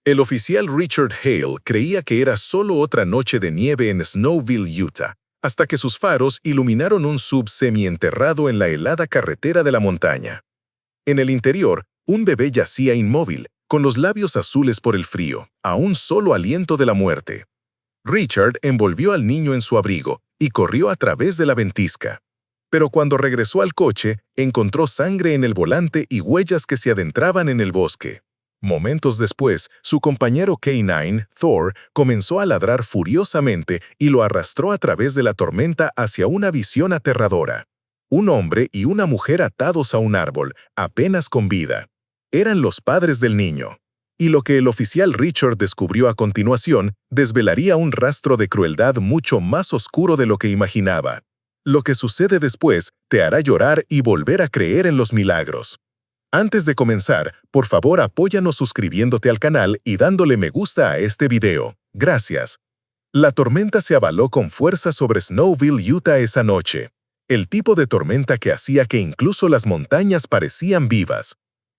El oficial Richard Hale creía que era solo otra noche de nieve en Snowville, Utah, hasta que sus faros iluminaron un sub semienterrado en la helada carretera de la montaña. En el interior, un bebé yacía inmóvil, con los labios azules por el frío, a un solo aliento de la muerte. Richard envolvió al niño en su abrigo y corrió a través de la ventisca. Pero cuando regresó al coche, encontró sangre en el volante y huellas que se adentraban en el bosque. Momentos después, su compañero K9, Thor, comenzó a ladrar furiosamente y lo arrastró a través de la tormenta hacia una visión aterradora. Un hombre y una mujer atados a un árbol, apenas con vida. Eran los padres del niño. Y lo que el oficial Richard descubrió a continuación desvelaría un rastro de crueldad mucho más oscuro de lo que imaginaba. Lo que sucede después te hará llorar y volver a creer en los milagros. Antes de comenzar, por favor apóyanos suscribiéndote al canal y dándole me gusta a este video. Gracias. La tormenta se abaló con fuerza sobre Snowville, Utah esa noche. El tipo de tormenta que hacía que incluso las montañas parecían vivas.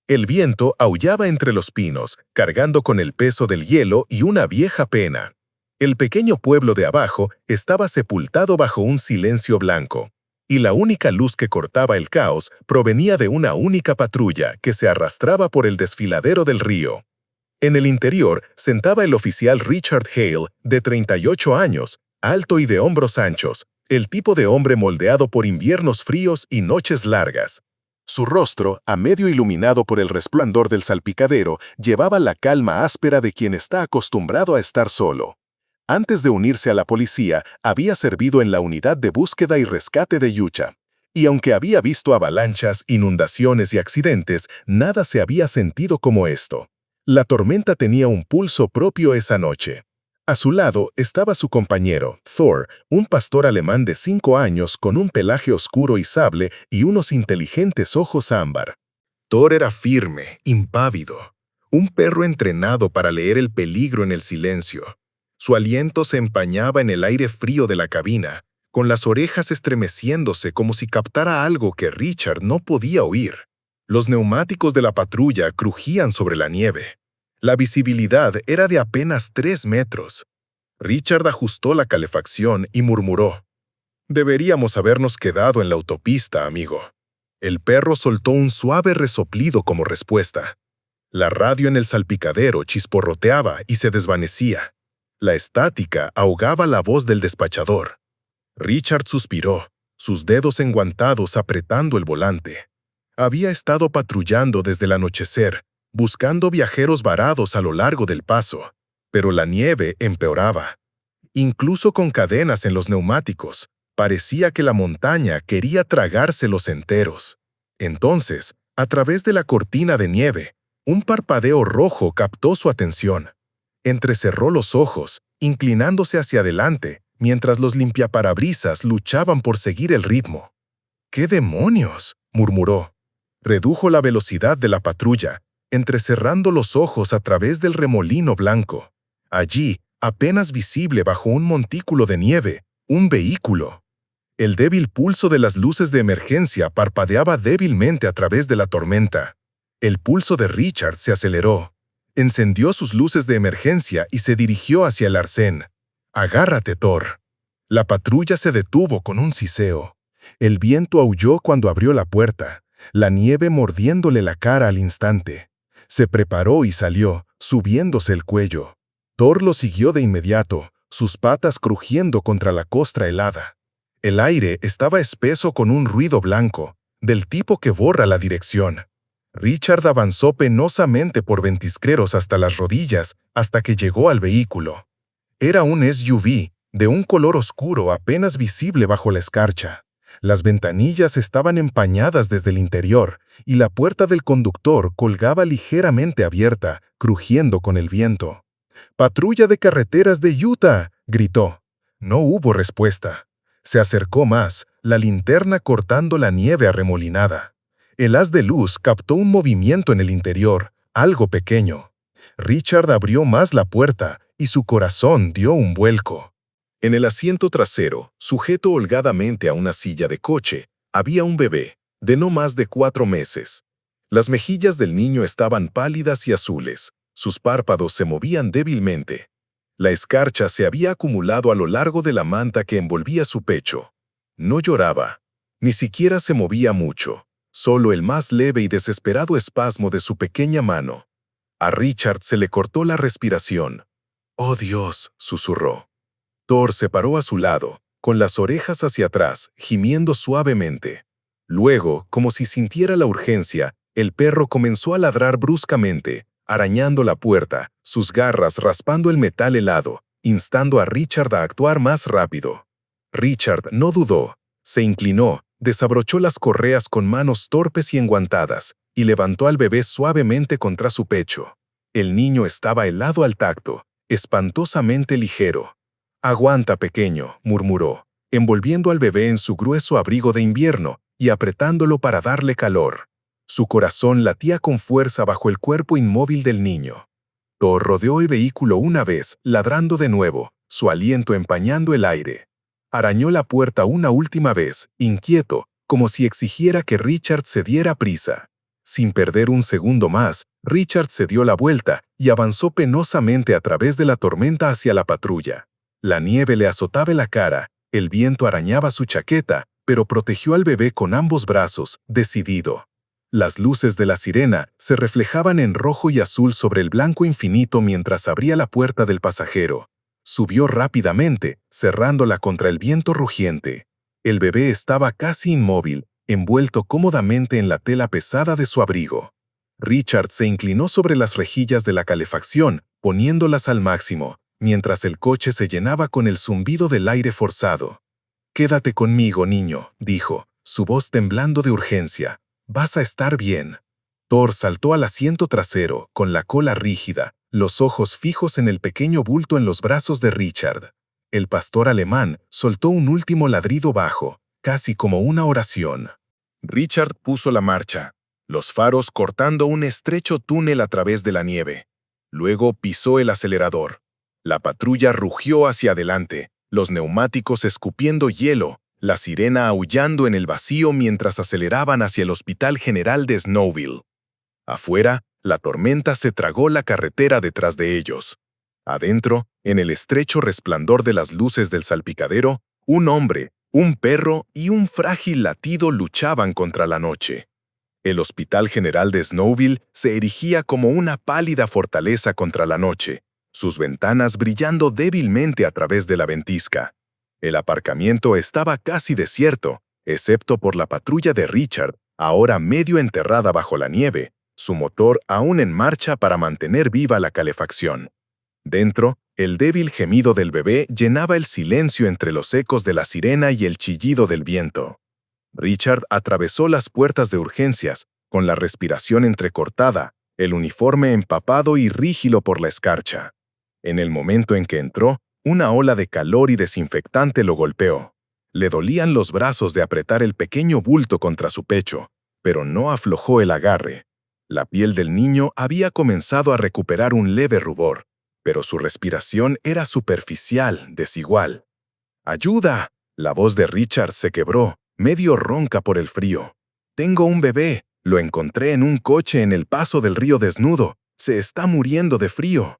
El viento aullaba entre los pinos, cargando con el peso del hielo y una vieja pena. El pequeño pueblo de abajo estaba sepultado bajo un silencio blanco. Y la única luz que cortaba el caos provenía de una única patrulla que se arrastraba por el desfiladero del río. En el interior sentaba el oficial Richard Hale, de 38 años, alto y de hombros anchos, el tipo de hombre moldeado por inviernos fríos y noches largas. Su rostro, a medio iluminado por el resplandor del salpicadero, llevaba la calma áspera de quien está acostumbrado a estar solo. Antes de unirse a la policía, había servido en la unidad de búsqueda y rescate de Utah. Y aunque había visto avalanchas, inundaciones y accidentes, nada se había sentido como esto. La tormenta tenía un pulso propio esa noche. A su lado estaba su compañero, Thor, un pastor alemán de 5 años con un pelaje oscuro y sable y unos inteligentes ojos ámbar. Thor era firme, impávido, un perro entrenado para leer el peligro en el silencio. Su aliento se empañaba en el aire frío de la cabina, con las orejas estremeciéndose como si captara algo que Richard no podía oír. Los neumáticos de la patrulla crujían sobre la nieve. La visibilidad era de apenas 3 metros. Richard ajustó la calefacción y murmuró: «Deberíamos habernos quedado en la autopista, amigo». El perro soltó un suave resoplido como respuesta. La radio en el salpicadero chisporroteaba y se desvanecía. La estática ahogaba la voz del despachador. Richard suspiró, sus dedos enguantados apretando el volante. Había estado patrullando desde el anochecer, buscando viajeros varados a lo largo del paso, pero la nieve empeoraba. Incluso con cadenas en los neumáticos, parecía que la montaña quería tragárselos enteros. Entonces, a través de la cortina de nieve, un parpadeo rojo captó su atención. Entrecerró los ojos, inclinándose hacia adelante, mientras los limpiaparabrisas luchaban por seguir el ritmo. «¿Qué demonios?», murmuró. Redujo la velocidad de la patrulla, entrecerrando los ojos a través del remolino blanco. Allí, apenas visible bajo un montículo de nieve, un vehículo. El débil pulso de las luces de emergencia parpadeaba débilmente a través de la tormenta. El pulso de Richard se aceleró. Encendió sus luces de emergencia y se dirigió hacia el arcén. «Agárrate, Thor». La patrulla se detuvo con un siseo. El viento aulló cuando abrió la puerta, la nieve mordiéndole la cara al instante. Se preparó y salió, subiéndose el cuello. Thor lo siguió de inmediato, sus patas crujiendo contra la costra helada. El aire estaba espeso con un ruido blanco, del tipo que borra la dirección. Richard avanzó penosamente por ventisqueros hasta las rodillas, hasta que llegó al vehículo. Era un SUV, de un color oscuro apenas visible bajo la escarcha. Las ventanillas estaban empañadas desde el interior, y la puerta del conductor colgaba ligeramente abierta, crujiendo con el viento. «¡Patrulla de carreteras de Utah!», gritó. No hubo respuesta. Se acercó más, la linterna cortando la nieve arremolinada. El haz de luz captó un movimiento en el interior, algo pequeño. Richard abrió más la puerta y su corazón dio un vuelco. En el asiento trasero, sujeto holgadamente a una silla de coche, había un bebé, de no más de 4 meses. Las mejillas del niño estaban pálidas y azules, Sus párpados se movían débilmente. La escarcha se había acumulado a lo largo de la manta que envolvía su pecho. No lloraba, ni siquiera se movía mucho, solo el más leve y desesperado espasmo de su pequeña mano. A Richard se le cortó la respiración. «¡Oh, Dios!», susurró. Thor se paró a su lado, con las orejas hacia atrás, gimiendo suavemente. Luego, como si sintiera la urgencia, el perro comenzó a ladrar bruscamente, arañando la puerta, sus garras raspando el metal helado, instando a Richard a actuar más rápido. Richard no dudó. Se inclinó, desabrochó las correas con manos torpes y enguantadas, y levantó al bebé suavemente contra su pecho. El niño estaba helado al tacto, espantosamente ligero. «Aguanta, pequeño», murmuró, envolviendo al bebé en su grueso abrigo de invierno y apretándolo para darle calor. Su corazón latía con fuerza bajo el cuerpo inmóvil del niño. Thor rodeó el vehículo una vez, ladrando de nuevo, su aliento empañando el aire. Arañó la puerta una última vez, inquieto, como si exigiera que Richard se diera prisa. Sin perder un segundo más, Richard se dio la vuelta y avanzó penosamente a través de la tormenta hacia la patrulla. La nieve le azotaba la cara, el viento arañaba su chaqueta, pero protegió al bebé con ambos brazos, decidido. Las luces de la sirena se reflejaban en rojo y azul sobre el blanco infinito mientras abría la puerta del pasajero. Subió rápidamente, cerrándola contra el viento rugiente. El bebé estaba casi inmóvil, envuelto cómodamente en la tela pesada de su abrigo. Richard se inclinó sobre las rejillas de la calefacción, poniéndolas al máximo, mientras el coche se llenaba con el zumbido del aire forzado. «Quédate conmigo, niño», dijo, su voz temblando de urgencia. «Vas a estar bien». Thor saltó al asiento trasero, con la cola rígida, los ojos fijos en el pequeño bulto en los brazos de Richard. El pastor alemán soltó un último ladrido bajo, casi como una oración. Richard puso la marcha, los faros cortando un estrecho túnel a través de la nieve. Luego pisó el acelerador. La patrulla rugió hacia adelante, los neumáticos escupiendo hielo, la sirena aullando en el vacío mientras aceleraban hacia el Hospital General de Snowville. Afuera, la tormenta se tragó la carretera detrás de ellos. Adentro, en el estrecho resplandor de las luces del salpicadero, un hombre, un perro y un frágil latido luchaban contra la noche. El Hospital General de Snowville se erigía como una pálida fortaleza contra la noche, sus ventanas brillando débilmente a través de la ventisca. El aparcamiento estaba casi desierto, excepto por la patrulla de Richard, ahora medio enterrada bajo la nieve, su motor aún en marcha para mantener viva la calefacción. Dentro, el débil gemido del bebé llenaba el silencio entre los ecos de la sirena y el chillido del viento. Richard atravesó las puertas de urgencias, con la respiración entrecortada, el uniforme empapado y rígido por la escarcha. En el momento en que entró, una ola de calor y desinfectante lo golpeó. Le dolían los brazos de apretar el pequeño bulto contra su pecho, pero no aflojó el agarre. La piel del niño había comenzado a recuperar un leve rubor, pero su respiración era superficial, desigual. «¡Ayuda!», la voz de Richard se quebró, medio ronca por el frío. «Tengo un bebé, lo encontré en un coche en el paso del río desnudo, se está muriendo de frío».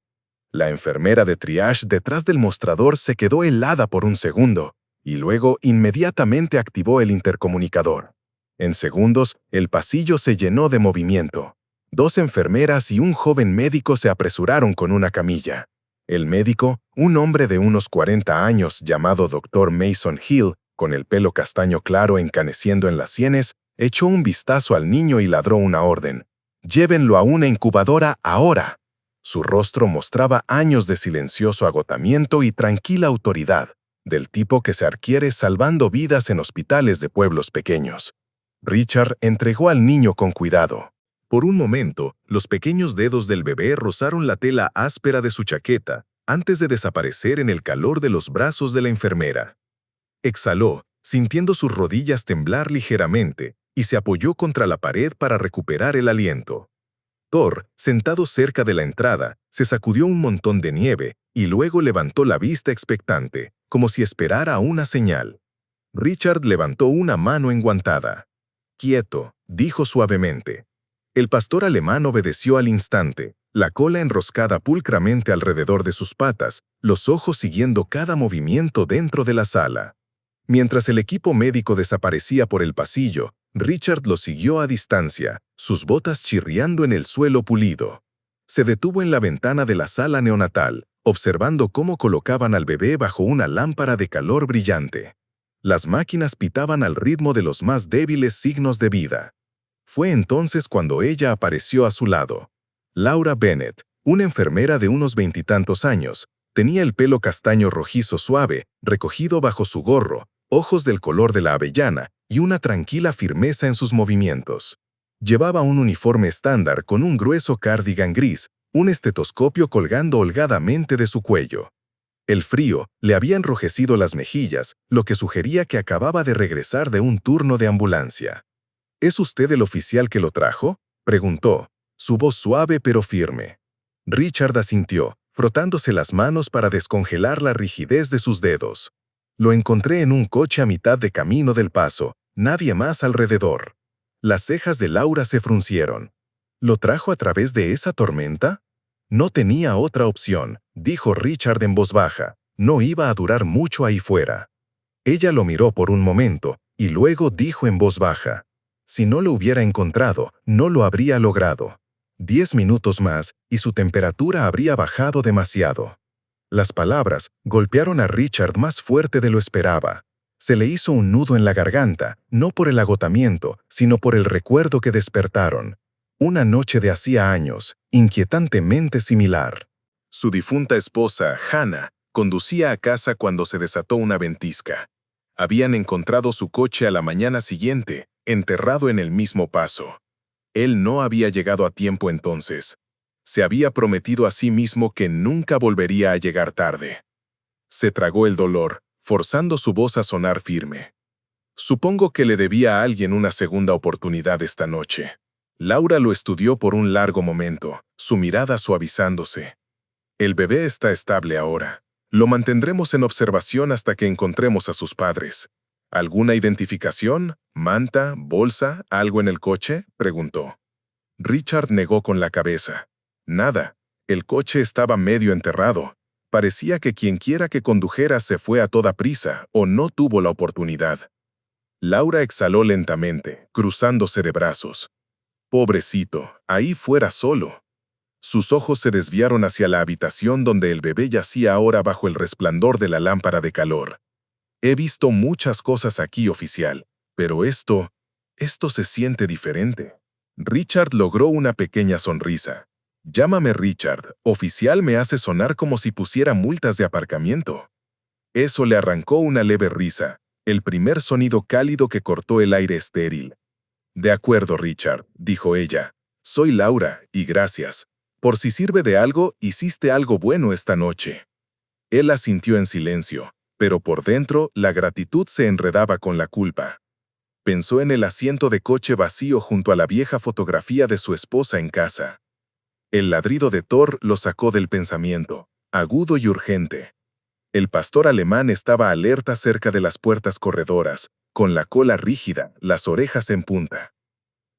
La enfermera de triage detrás del mostrador se quedó helada por un segundo, y luego inmediatamente activó el intercomunicador. En segundos, el pasillo se llenó de movimiento. 2 enfermeras y un joven médico se apresuraron con una camilla. El médico, un hombre de unos 40 años llamado Dr. Mason Hill, con el pelo castaño claro encaneciendo en las sienes, echó un vistazo al niño y ladró una orden. «Llévenlo a una incubadora ahora». Su rostro mostraba años de silencioso agotamiento y tranquila autoridad, del tipo que se adquiere salvando vidas en hospitales de pueblos pequeños. Richard entregó al niño con cuidado. Por un momento, los pequeños dedos del bebé rozaron la tela áspera de su chaqueta, antes de desaparecer en el calor de los brazos de la enfermera. Exhaló, sintiendo sus rodillas temblar ligeramente, y se apoyó contra la pared para recuperar el aliento. Thor, sentado cerca de la entrada, se sacudió un montón de nieve y luego levantó la vista expectante, como si esperara una señal. Richard levantó una mano enguantada. «Quieto», dijo suavemente. El pastor alemán obedeció al instante, la cola enroscada pulcramente alrededor de sus patas, los ojos siguiendo cada movimiento dentro de la sala. Mientras el equipo médico desaparecía por el pasillo, Richard lo siguió a distancia, sus botas chirriando en el suelo pulido. Se detuvo en la ventana de la sala neonatal, observando cómo colocaban al bebé bajo una lámpara de calor brillante. Las máquinas pitaban al ritmo de los más débiles signos de vida. Fue entonces cuando ella apareció a su lado. Laura Bennett, una enfermera de unos 20 y tantos años, tenía el pelo castaño rojizo suave, recogido bajo su gorro, ojos del color de la avellana y una tranquila firmeza en sus movimientos. Llevaba un uniforme estándar con un grueso cardigan gris, un estetoscopio colgando holgadamente de su cuello. El frío le había enrojecido las mejillas, lo que sugería que acababa de regresar de un turno de ambulancia. ¿Es usted el oficial que lo trajo?, preguntó, su voz suave pero firme. Richard asintió, frotándose las manos para descongelar la rigidez de sus dedos. Lo encontré en un coche a mitad de camino del paso, nadie más alrededor. Las cejas de Laura se fruncieron. ¿Lo trajo a través de esa tormenta? No tenía otra opción, dijo Richard en voz baja. No iba a durar mucho ahí fuera. Ella lo miró por un momento y luego dijo en voz baja: si no lo hubiera encontrado, no lo habría logrado. 10 minutos más y su temperatura habría bajado demasiado. Las palabras golpearon a Richard más fuerte de lo esperaba. Se le hizo un nudo en la garganta, no por el agotamiento, sino por el recuerdo que despertaron. Una noche de hacía años, inquietantemente similar. Su difunta esposa, Hannah, conducía a casa cuando se desató una ventisca. Habían encontrado su coche a la mañana siguiente, enterrado en el mismo paso. Él no había llegado a tiempo entonces. Se había prometido a sí mismo que nunca volvería a llegar tarde. Se tragó el dolor, forzando su voz a sonar firme. Supongo que le debía a alguien una segunda oportunidad esta noche. Laura lo estudió por un largo momento, su mirada suavizándose. El bebé está estable ahora. Lo mantendremos en observación hasta que encontremos a sus padres. ¿Alguna identificación? ¿Manta? ¿Bolsa? ¿Algo en el coche?, preguntó. Richard negó con la cabeza. Nada. El coche estaba medio enterrado. Parecía que quienquiera que condujera se fue a toda prisa o no tuvo la oportunidad. Laura exhaló lentamente, cruzándose de brazos. Pobrecito, ahí fuera solo. Sus ojos se desviaron hacia la habitación donde el bebé yacía ahora bajo el resplandor de la lámpara de calor. He visto muchas cosas aquí, oficial, pero esto se siente diferente. Richard logró una pequeña sonrisa. Llámame Richard, oficial me hace sonar como si pusiera multas de aparcamiento. Eso le arrancó una leve risa, el primer sonido cálido que cortó el aire estéril. De acuerdo, Richard, dijo ella. Soy Laura, y gracias. Por si sirve de algo, hiciste algo bueno esta noche. Él asintió en silencio, pero por dentro la gratitud se enredaba con la culpa. Pensó en el asiento de coche vacío junto a la vieja fotografía de su esposa en casa. El ladrido de Thor lo sacó del pensamiento, agudo y urgente. El pastor alemán estaba alerta cerca de las puertas corredoras, con la cola rígida, las orejas en punta.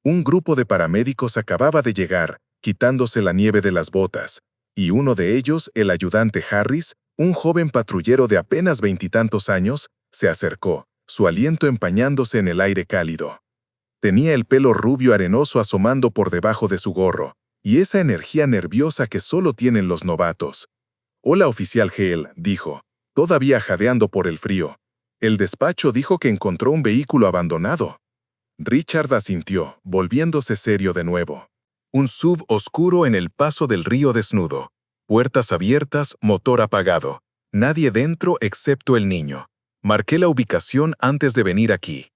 Un grupo de paramédicos acababa de llegar, quitándose la nieve de las botas, y uno de ellos, el ayudante Harris, un joven patrullero de apenas 20 y tantos años, se acercó, su aliento empañándose en el aire cálido. Tenía el pelo rubio arenoso asomando por debajo de su gorro, y esa energía nerviosa que solo tienen los novatos. «Hola, oficial Hale», dijo, todavía jadeando por el frío. «El despacho dijo que encontró un vehículo abandonado». Richard asintió, volviéndose serio de nuevo. Un SUV oscuro en el paso del río desnudo. Puertas abiertas, motor apagado. Nadie dentro excepto el niño. Marqué la ubicación antes de venir aquí.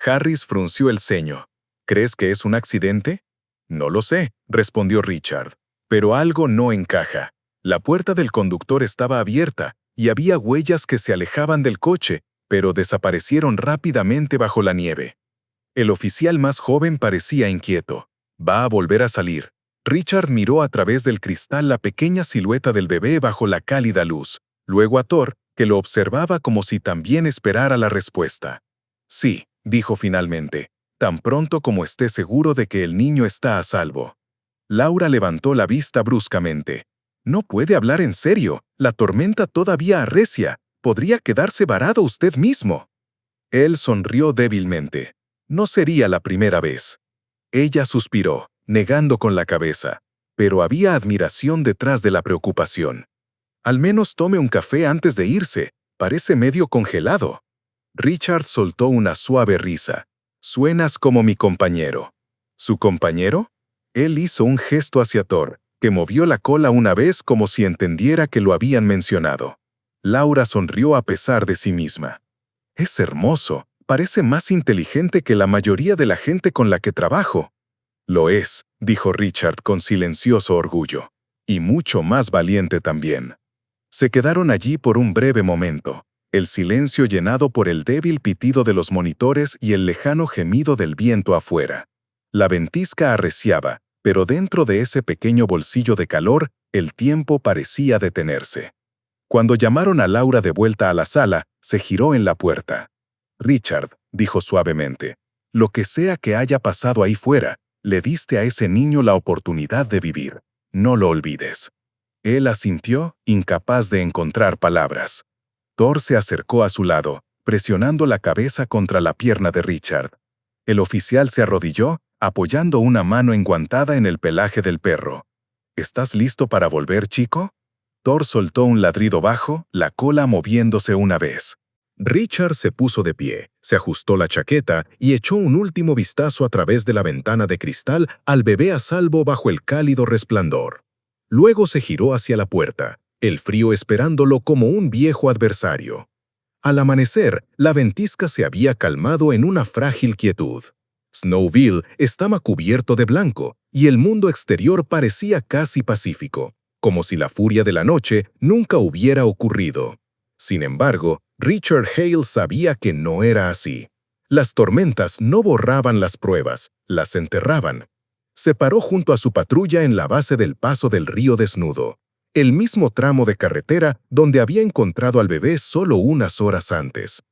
Harris frunció el ceño. ¿Crees que es un accidente? No lo sé, respondió Richard. Pero algo no encaja. La puerta del conductor estaba abierta y había huellas que se alejaban del coche, pero desaparecieron rápidamente bajo la nieve. El oficial más joven parecía inquieto. Va a volver a salir. Richard miró a través del cristal la pequeña silueta del bebé bajo la cálida luz, luego a Thor, que lo observaba como si también esperara la respuesta. Sí, dijo finalmente, tan pronto como esté seguro de que el niño está a salvo. Laura levantó la vista bruscamente. No puede hablar en serio. La tormenta todavía arrecia. Podría quedarse varado usted mismo. Él sonrió débilmente. No sería la primera vez. Ella suspiró, negando con la cabeza, pero había admiración detrás de la preocupación. Al menos tome un café antes de irse. Parece medio congelado. Richard soltó una suave risa. Suenas como mi compañero. ¿Su compañero? Él hizo un gesto hacia Thor, que movió la cola una vez como si entendiera que lo habían mencionado. Laura sonrió a pesar de sí misma. Es hermoso. Parece más inteligente que la mayoría de la gente con la que trabajo. Lo es, dijo Richard con silencioso orgullo. Y mucho más valiente también. Se quedaron allí por un breve momento, el silencio llenado por el débil pitido de los monitores y el lejano gemido del viento afuera. La ventisca arreciaba, pero dentro de ese pequeño bolsillo de calor, el tiempo parecía detenerse. Cuando llamaron a Laura de vuelta a la sala, se giró en la puerta. Richard, dijo suavemente, lo que sea que haya pasado ahí fuera, le diste a ese niño la oportunidad de vivir. No lo olvides. Él asintió, incapaz de encontrar palabras. Thor se acercó a su lado, presionando la cabeza contra la pierna de Richard. El oficial se arrodilló, apoyando una mano enguantada en el pelaje del perro. ¿Estás listo para volver, chico? Thor soltó un ladrido bajo, la cola moviéndose una vez. Richard se puso de pie, se ajustó la chaqueta y echó un último vistazo a través de la ventana de cristal al bebé a salvo bajo el cálido resplandor. Luego se giró hacia la puerta, el frío esperándolo como un viejo adversario. Al amanecer, la ventisca se había calmado en una frágil quietud. Snowville estaba cubierto de blanco y el mundo exterior parecía casi pacífico, como si la furia de la noche nunca hubiera ocurrido. Sin embargo, Richard Hale sabía que no era así. Las tormentas no borraban las pruebas, las enterraban. Se paró junto a su patrulla en la base del paso del río Desnudo, el mismo tramo de carretera donde había encontrado al bebé solo unas horas antes.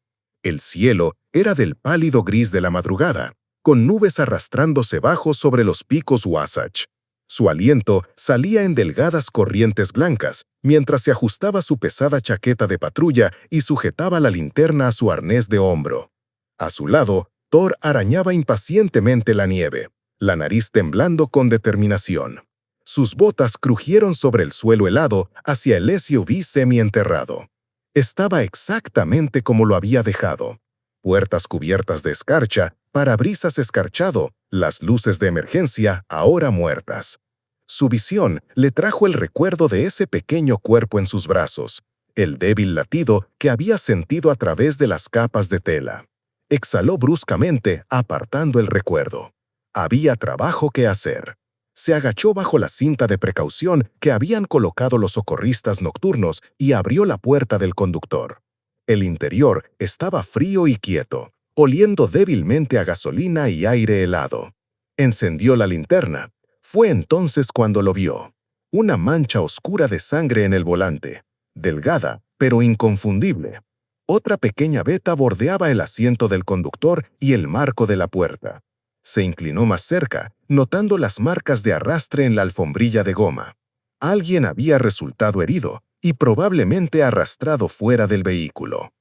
El cielo era del pálido gris de la madrugada, con nubes arrastrándose bajo sobre los picos Wasatch. Su aliento salía en delgadas corrientes blancas, mientras se ajustaba su pesada chaqueta de patrulla y sujetaba la linterna a su arnés de hombro. A su lado, Thor arañaba impacientemente la nieve, la nariz temblando con determinación. Sus botas crujieron sobre el suelo helado hacia el SUV semienterrado. Estaba exactamente como lo había dejado. Puertas cubiertas de escarcha, parabrisas escarchado, las luces de emergencia ahora muertas. Su visión le trajo el recuerdo de ese pequeño cuerpo en sus brazos, el débil latido que había sentido a través de las capas de tela. Exhaló bruscamente, apartando el recuerdo. Había trabajo que hacer. Se agachó bajo la cinta de precaución que habían colocado los socorristas nocturnos y abrió la puerta del conductor. El interior estaba frío y quieto, oliendo débilmente a gasolina y aire helado. Encendió la linterna. Fue entonces cuando lo vio. Una mancha oscura de sangre en el volante, delgada pero inconfundible. Otra pequeña veta bordeaba el asiento del conductor y el marco de la puerta. Se inclinó más cerca, notando las marcas de arrastre en la alfombrilla de goma. Alguien había resultado herido y probablemente arrastrado fuera del vehículo.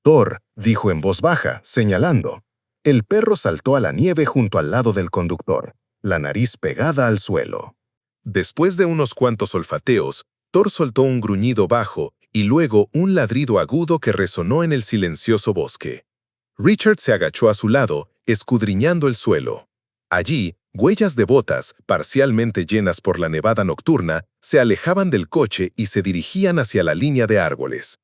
Thor, dijo en voz baja, señalando. El perro saltó a la nieve junto al lado del conductor, la nariz pegada al suelo. Después de unos cuantos olfateos, Thor soltó un gruñido bajo y luego un ladrido agudo que resonó en el silencioso bosque. Richard se agachó a su lado, escudriñando el suelo. Allí, huellas de botas, parcialmente llenas por la nevada nocturna, se alejaban del coche y se dirigían hacia la línea de árboles.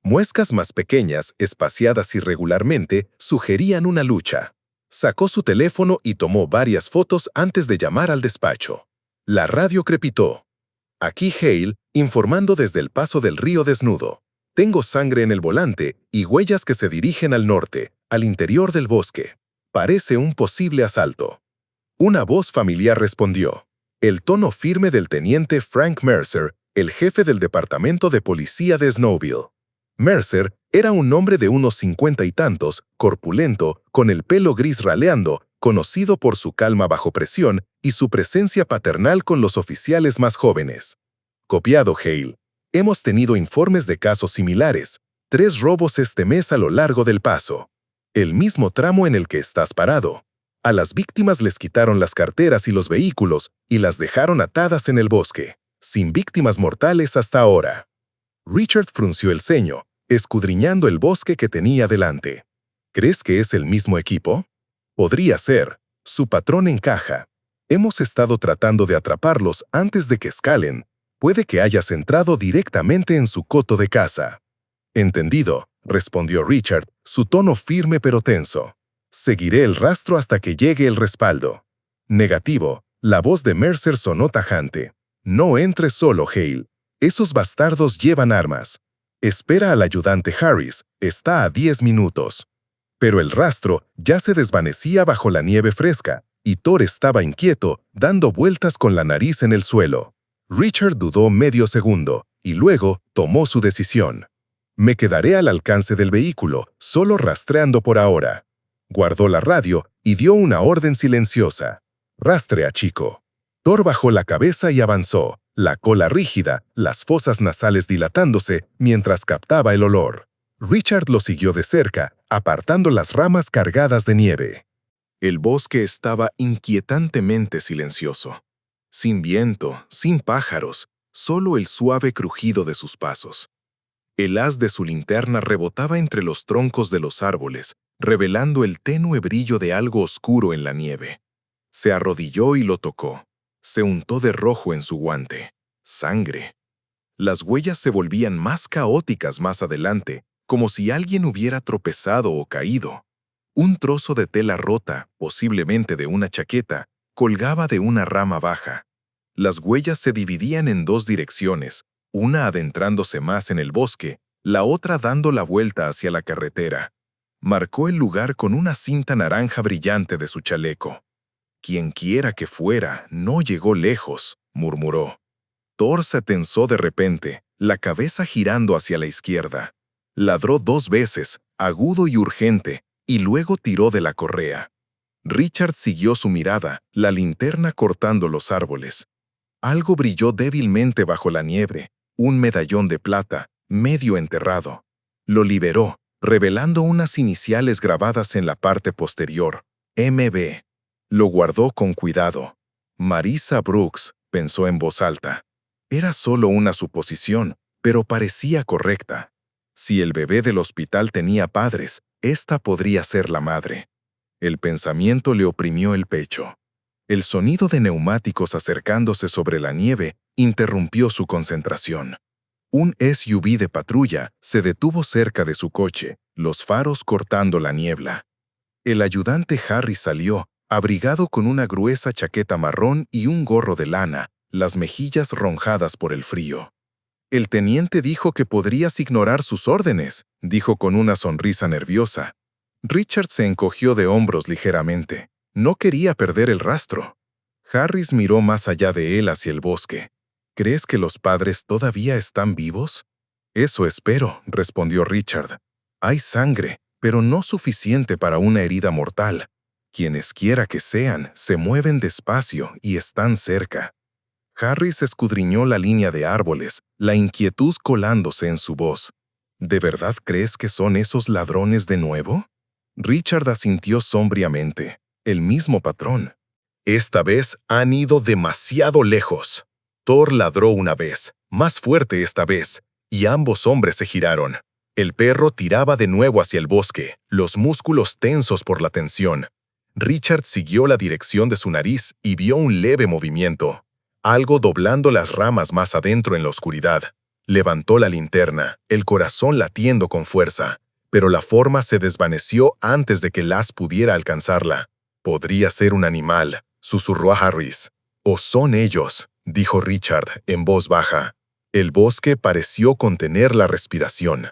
Muescas más pequeñas, espaciadas irregularmente, sugerían una lucha. Sacó su teléfono y tomó varias fotos antes de llamar al despacho. La radio crepitó. Aquí Hale, informando desde el paso del río Desnudo. Tengo sangre en el volante y huellas que se dirigen al norte, al interior del bosque. Parece un posible asalto. Una voz familiar respondió. El tono firme del teniente Frank Mercer, el jefe del departamento de policía de Snowville. Mercer era un hombre de unos 50 y tantos, corpulento, con el pelo gris raleando, conocido por su calma bajo presión y su presencia paternal con los oficiales más jóvenes. Copiado, Hale. Hemos tenido informes de casos similares. 3 robos este mes a lo largo del paso. El mismo tramo en el que estás parado. A las víctimas les quitaron las carteras y los vehículos y las dejaron atadas en el bosque, sin víctimas mortales hasta ahora. Richard frunció el ceño, escudriñando el bosque que tenía delante. ¿Crees que es el mismo equipo? Podría ser. Su patrón encaja. Hemos estado tratando de atraparlos antes de que escalen. Puede que hayas entrado directamente en su coto de caza. Entendido, respondió Richard, su tono firme pero tenso. Seguiré el rastro hasta que llegue el respaldo. Negativo, la voz de Mercer sonó tajante. No entres solo, Hale. Esos bastardos llevan armas. Espera al ayudante Harris, está a 10 minutos. Pero el rastro ya se desvanecía bajo la nieve fresca, y Thor estaba inquieto, dando vueltas con la nariz en el suelo. Richard dudó medio segundo, y luego tomó su decisión. Me quedaré al alcance del vehículo, solo rastreando por ahora. Guardó la radio y dio una orden silenciosa. Rastrea, chico. Thor bajó la cabeza y avanzó, la cola rígida, las fosas nasales dilatándose mientras captaba el olor. Richard lo siguió de cerca, apartando las ramas cargadas de nieve. El bosque estaba inquietantemente silencioso. Sin viento, sin pájaros, solo el suave crujido de sus pasos. El haz de su linterna rebotaba entre los troncos de los árboles, revelando el tenue brillo de algo oscuro en la nieve. Se arrodilló y lo tocó. Se untó de rojo en su guante. Sangre. Las huellas se volvían más caóticas más adelante, como si alguien hubiera tropezado o caído. Un trozo de tela rota, posiblemente de una chaqueta, colgaba de una rama baja. Las huellas se dividían en 2 direcciones, una adentrándose más en el bosque, la otra dando la vuelta hacia la carretera. Marcó el lugar con una cinta naranja brillante de su chaleco. «Quienquiera que fuera, no llegó lejos», murmuró. Thor se tensó de repente, la cabeza girando hacia la izquierda. Ladró 2 veces, agudo y urgente, y luego tiró de la correa. Richard siguió su mirada, la linterna cortando los árboles. Algo brilló débilmente bajo la nieve, un medallón de plata, medio enterrado. Lo liberó, revelando unas iniciales grabadas en la parte posterior, MB. Lo guardó con cuidado. Marissa Brooks, pensó en voz alta. Era solo una suposición, pero parecía correcta. Si el bebé del hospital tenía padres, esta podría ser la madre. El pensamiento le oprimió el pecho. El sonido de neumáticos acercándose sobre la nieve interrumpió su concentración. Un SUV de patrulla se detuvo cerca de su coche, los faros cortando la niebla. El ayudante Harry salió, abrigado con una gruesa chaqueta marrón y un gorro de lana, las mejillas ronjadas por el frío. «El teniente dijo que podrías ignorar sus órdenes», dijo con una sonrisa nerviosa. Richard se encogió de hombros ligeramente. No quería perder el rastro. Harris miró más allá de él hacia el bosque. «¿Crees que los padres todavía están vivos?» «Eso espero», respondió Richard. «Hay sangre, pero no suficiente para una herida mortal. Quienes quiera que sean, se mueven despacio y están cerca». Harris escudriñó la línea de árboles, la inquietud colándose en su voz. «¿De verdad crees que son esos ladrones de nuevo?» Richard asintió sombríamente. «El mismo patrón». «Esta vez han ido demasiado lejos». Thor ladró una vez, más fuerte esta vez, y ambos hombres se giraron. El perro tiraba de nuevo hacia el bosque, los músculos tensos por la tensión. Richard siguió la dirección de su nariz y vio un leve movimiento. Algo doblando las ramas más adentro en la oscuridad. Levantó la linterna, el corazón latiendo con fuerza, pero la forma se desvaneció antes de que Lass pudiera alcanzarla. «Podría ser un animal», susurró a Harris. «O son ellos», dijo Richard en voz baja. El bosque pareció contener la respiración.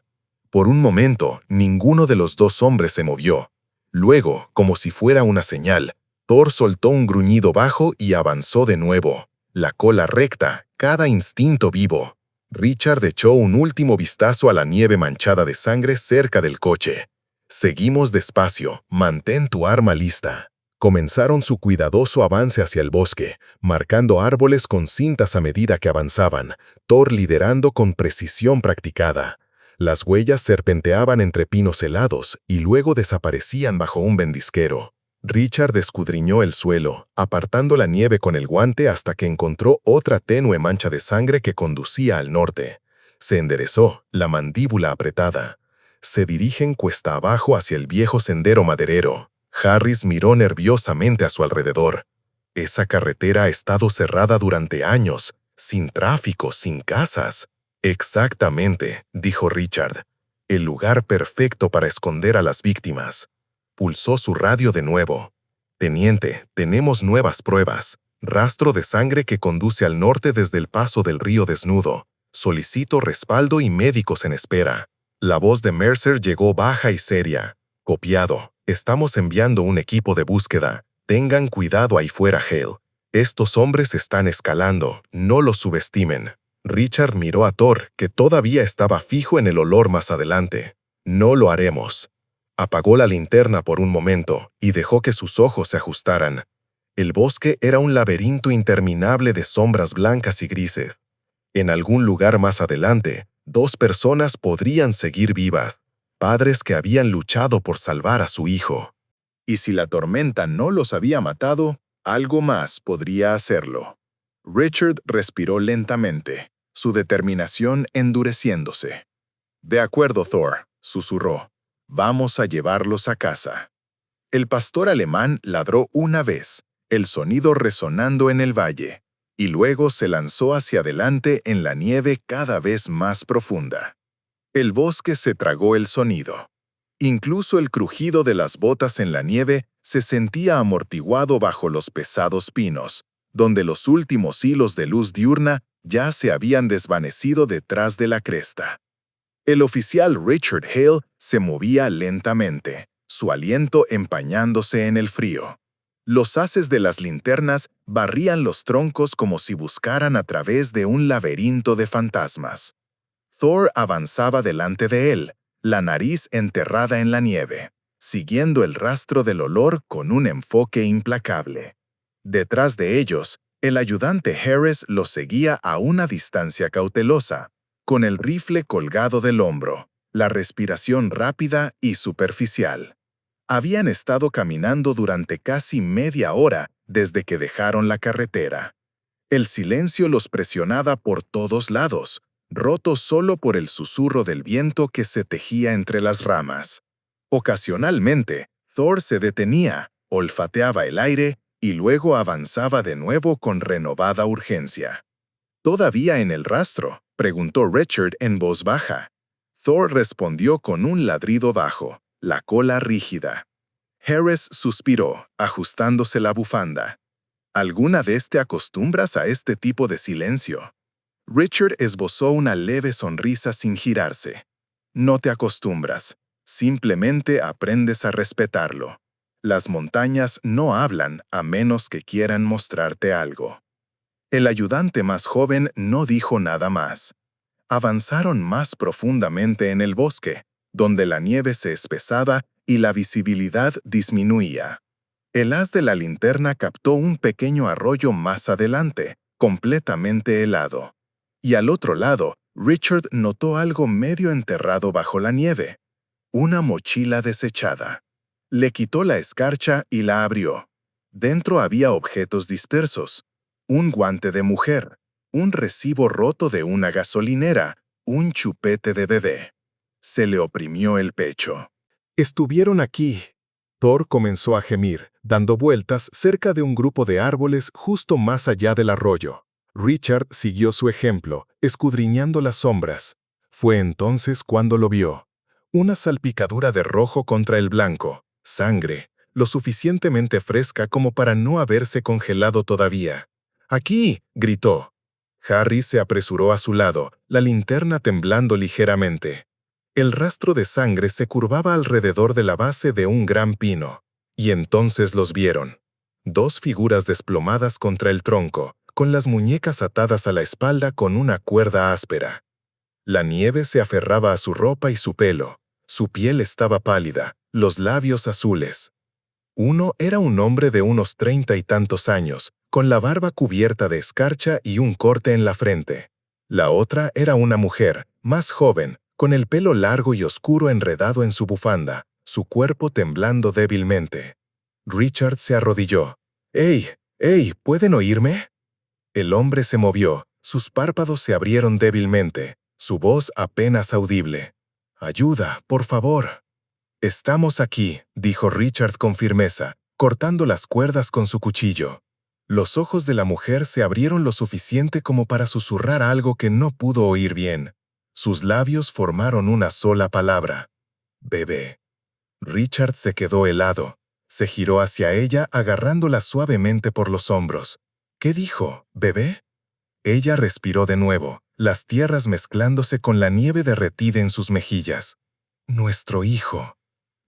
Por un momento, ninguno de los 2 hombres se movió. Luego, como si fuera una señal, Thor soltó un gruñido bajo y avanzó de nuevo. La cola recta, cada instinto vivo. Richard echó un último vistazo a la nieve manchada de sangre cerca del coche. «Seguimos despacio, mantén tu arma lista». Comenzaron su cuidadoso avance hacia el bosque, marcando árboles con cintas a medida que avanzaban, Thor liderando con precisión practicada. Las huellas serpenteaban entre pinos helados y luego desaparecían bajo un ventisquero. Richard escudriñó el suelo, apartando la nieve con el guante hasta que encontró otra tenue mancha de sangre que conducía al norte. Se enderezó, la mandíbula apretada. Se dirigen cuesta abajo hacia el viejo sendero maderero. Harris miró nerviosamente a su alrededor. Esa carretera ha estado cerrada durante años, sin tráfico, sin casas. Exactamente, dijo Richard. El lugar perfecto para esconder a las víctimas. Pulsó su radio de nuevo. Teniente, tenemos nuevas pruebas. Rastro de sangre que conduce al norte desde el paso del río desnudo. Solicito respaldo y médicos en espera. La voz de Mercer llegó baja y seria. Copiado. Estamos enviando un equipo de búsqueda. Tengan cuidado ahí fuera, Hale. Estos hombres están escalando. No los subestimen. Richard miró a Thor, que todavía estaba fijo en el olor más adelante. No lo haremos. Apagó la linterna por un momento y dejó que sus ojos se ajustaran. El bosque era un laberinto interminable de sombras blancas y grises. En algún lugar más adelante, 2 personas podrían seguir vivas. Padres que habían luchado por salvar a su hijo. Y si la tormenta no los había matado, algo más podría hacerlo. Richard respiró lentamente, su determinación endureciéndose. «De acuerdo, Thor», susurró. «Vamos a llevarlos a casa». El pastor alemán ladró una vez, el sonido resonando en el valle, y luego se lanzó hacia adelante en la nieve cada vez más profunda. El bosque se tragó el sonido. Incluso el crujido de las botas en la nieve se sentía amortiguado bajo los pesados pinos, donde los últimos hilos de luz diurna ya se habían desvanecido detrás de la cresta. El oficial Richard Hale se movía lentamente, su aliento empañándose en el frío. Los haces de las linternas barrían los troncos como si buscaran a través de un laberinto de fantasmas. Thor avanzaba delante de él, la nariz enterrada en la nieve, siguiendo el rastro del olor con un enfoque implacable. Detrás de ellos, el ayudante Harris los seguía a una distancia cautelosa, con el rifle colgado del hombro, la respiración rápida y superficial. Habían estado caminando durante casi media hora desde que dejaron la carretera. El silencio los presionaba por todos lados, roto solo por el susurro del viento que se tejía entre las ramas. Ocasionalmente, Thor se detenía, olfateaba el aire y luego avanzaba de nuevo con renovada urgencia. «¿Todavía en el rastro?», preguntó Richard en voz baja. Thor respondió con un ladrido bajo, la cola rígida. Harris suspiró, ajustándose la bufanda. «¿Alguna vez te acostumbras a este tipo de silencio?». Richard esbozó una leve sonrisa sin girarse. «No te acostumbras, simplemente aprendes a respetarlo. Las montañas no hablan a menos que quieran mostrarte algo». El ayudante más joven no dijo nada más. Avanzaron más profundamente en el bosque, donde la nieve se espesaba y la visibilidad disminuía. El haz de la linterna captó un pequeño arroyo más adelante, completamente helado. Y al otro lado, Richard notó algo medio enterrado bajo la nieve. Una mochila desechada. Le quitó la escarcha y la abrió. Dentro había objetos dispersos. Un guante de mujer, un recibo roto de una gasolinera, un chupete de bebé. Se le oprimió el pecho. «Estuvieron aquí». Thor comenzó a gemir, dando vueltas cerca de un grupo de árboles justo más allá del arroyo. Richard siguió su ejemplo, escudriñando las sombras. Fue entonces cuando lo vio. Una salpicadura de rojo contra el blanco, sangre, lo suficientemente fresca como para no haberse congelado todavía. «¡Aquí!», gritó. Harry se apresuró a su lado, la linterna temblando ligeramente. El rastro de sangre se curvaba alrededor de la base de un gran pino. Y entonces los vieron. 2 figuras desplomadas contra el tronco, con las muñecas atadas a la espalda con una cuerda áspera. La nieve se aferraba a su ropa y su pelo. Su piel estaba pálida, los labios azules. Uno era un hombre de unos 30 y tantos años, con la barba cubierta de escarcha y un corte en la frente. La otra era una mujer, más joven, con el pelo largo y oscuro enredado en su bufanda, su cuerpo temblando débilmente. Richard se arrodilló. ¡Ey! ¡Ey! ¿Pueden oírme? El hombre se movió, sus párpados se abrieron débilmente, su voz apenas audible. «Ayuda, por favor». «Estamos aquí», dijo Richard con firmeza, cortando las cuerdas con su cuchillo. Los ojos de la mujer se abrieron lo suficiente como para susurrar algo que no pudo oír bien. Sus labios formaron una sola palabra. «Bebé». Richard se quedó helado. Se giró hacia ella agarrándola suavemente por los hombros. «¿Qué dijo, bebé?» Ella respiró de nuevo, las tierras mezclándose con la nieve derretida en sus mejillas. «Nuestro hijo».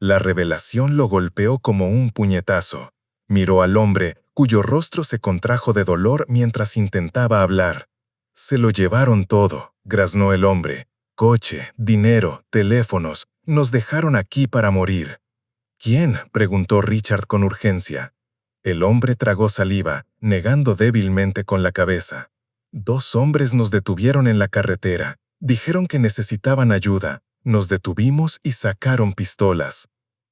La revelación lo golpeó como un puñetazo. Miró al hombre, cuyo rostro se contrajo de dolor mientras intentaba hablar. «Se lo llevaron todo», graznó el hombre. «Coche, dinero, teléfonos, nos dejaron aquí para morir». «¿Quién?», preguntó Richard con urgencia. El hombre tragó saliva, negando débilmente con la cabeza. «2 hombres nos detuvieron en la carretera. Dijeron que necesitaban ayuda. Nos detuvimos y sacaron pistolas».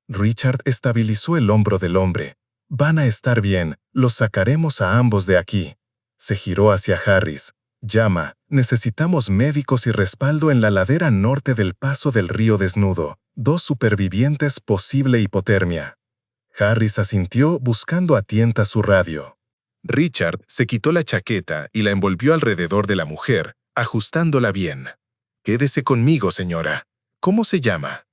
Richard estabilizó el hombro del hombre. «Van a estar bien. Los sacaremos a ambos de aquí». Se giró hacia Harris. «Llama. Necesitamos médicos y respaldo en la ladera norte del paso del río desnudo. 2 supervivientes, posible hipotermia». Harris asintió buscando a tientas su radio. Richard se quitó la chaqueta y la envolvió alrededor de la mujer, ajustándola bien. «Quédese conmigo, señora. ¿Cómo se llama?»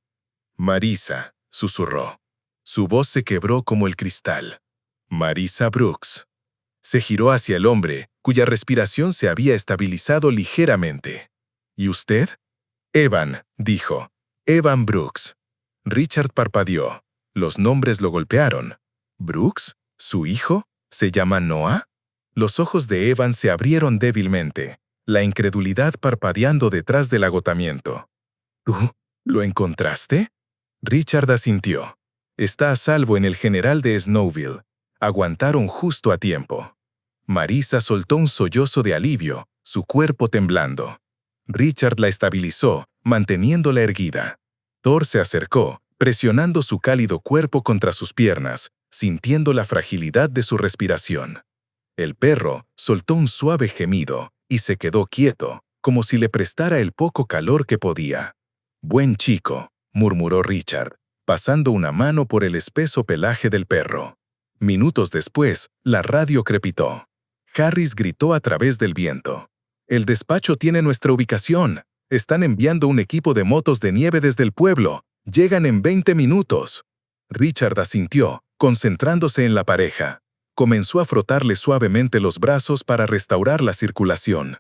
«Marisa», susurró. Su voz se quebró como el cristal. «Marisa Brooks». Se giró hacia el hombre, cuya respiración se había estabilizado ligeramente. «¿Y usted?» «Evan», dijo. «Evan Brooks». Richard parpadeó. Los nombres lo golpearon. ¿Brooks? ¿Su hijo? ¿Se llama Noah? Los ojos de Evan se abrieron débilmente, la incredulidad parpadeando detrás del agotamiento. «¿Tú lo encontraste?» Richard asintió. «Está a salvo en el General de Snowville». Aguantaron justo a tiempo. Marisa soltó un sollozo de alivio, su cuerpo temblando. Richard la estabilizó, manteniéndola erguida. Thor se acercó, presionando su cálido cuerpo contra sus piernas, sintiendo la fragilidad de su respiración. El perro soltó un suave gemido y se quedó quieto, como si le prestara el poco calor que podía. «Buen chico», murmuró Richard, pasando una mano por el espeso pelaje del perro. Minutos después, la radio crepitó. Harris gritó a través del viento. «El despacho tiene nuestra ubicación. Están enviando un equipo de motos de nieve desde el pueblo. Llegan en 20 minutos». Richard asintió, concentrándose en la pareja. Comenzó a frotarle suavemente los brazos para restaurar la circulación.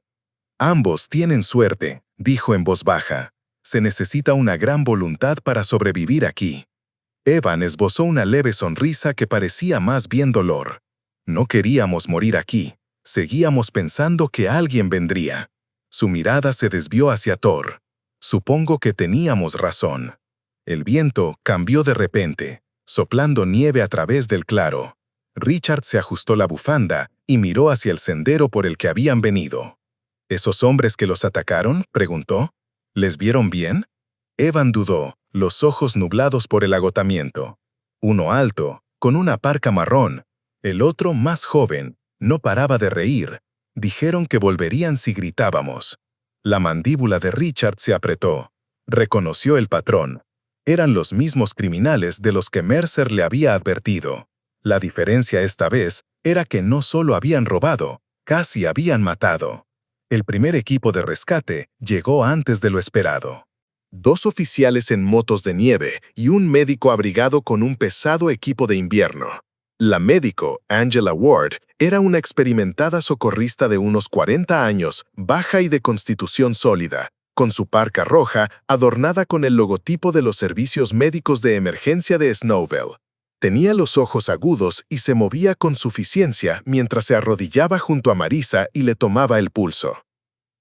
«Ambos tienen suerte», dijo en voz baja. «Se necesita una gran voluntad para sobrevivir aquí». Evan esbozó una leve sonrisa que parecía más bien dolor. «No queríamos morir aquí. Seguíamos pensando que alguien vendría». Su mirada se desvió hacia Thor. «Supongo que teníamos razón». El viento cambió de repente, soplando nieve a través del claro. Richard se ajustó la bufanda y miró hacia el sendero por el que habían venido. «¿Esos hombres que los atacaron?», preguntó. «¿Les vieron bien?» Evan dudó, los ojos nublados por el agotamiento. Uno alto, con una parca marrón. El otro más joven, no paraba de reír. Dijeron que volverían si gritábamos. La mandíbula de Richard se apretó. Reconoció el patrón. Eran los mismos criminales de los que Mercer le había advertido. La diferencia esta vez era que no solo habían robado, casi habían matado. El primer equipo de rescate llegó antes de lo esperado. 2 oficiales en motos de nieve y un médico abrigado con un pesado equipo de invierno. La médico, Angela Ward, era una experimentada socorrista de unos 40 años, baja y de constitución sólida, con su parca roja adornada con el logotipo de los servicios médicos de emergencia de Snowville. Tenía los ojos agudos y se movía con suficiencia mientras se arrodillaba junto a Marisa y le tomaba el pulso.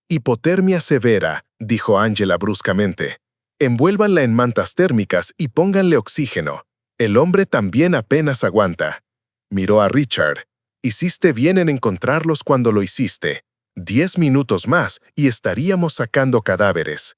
«Hipotermia severa», dijo Angela bruscamente. «Envuélvanla en mantas térmicas y pónganle oxígeno. El hombre también apenas aguanta. Miró a Richard. Hiciste bien en encontrarlos cuando lo hiciste. 10 minutos más y estaríamos sacando cadáveres.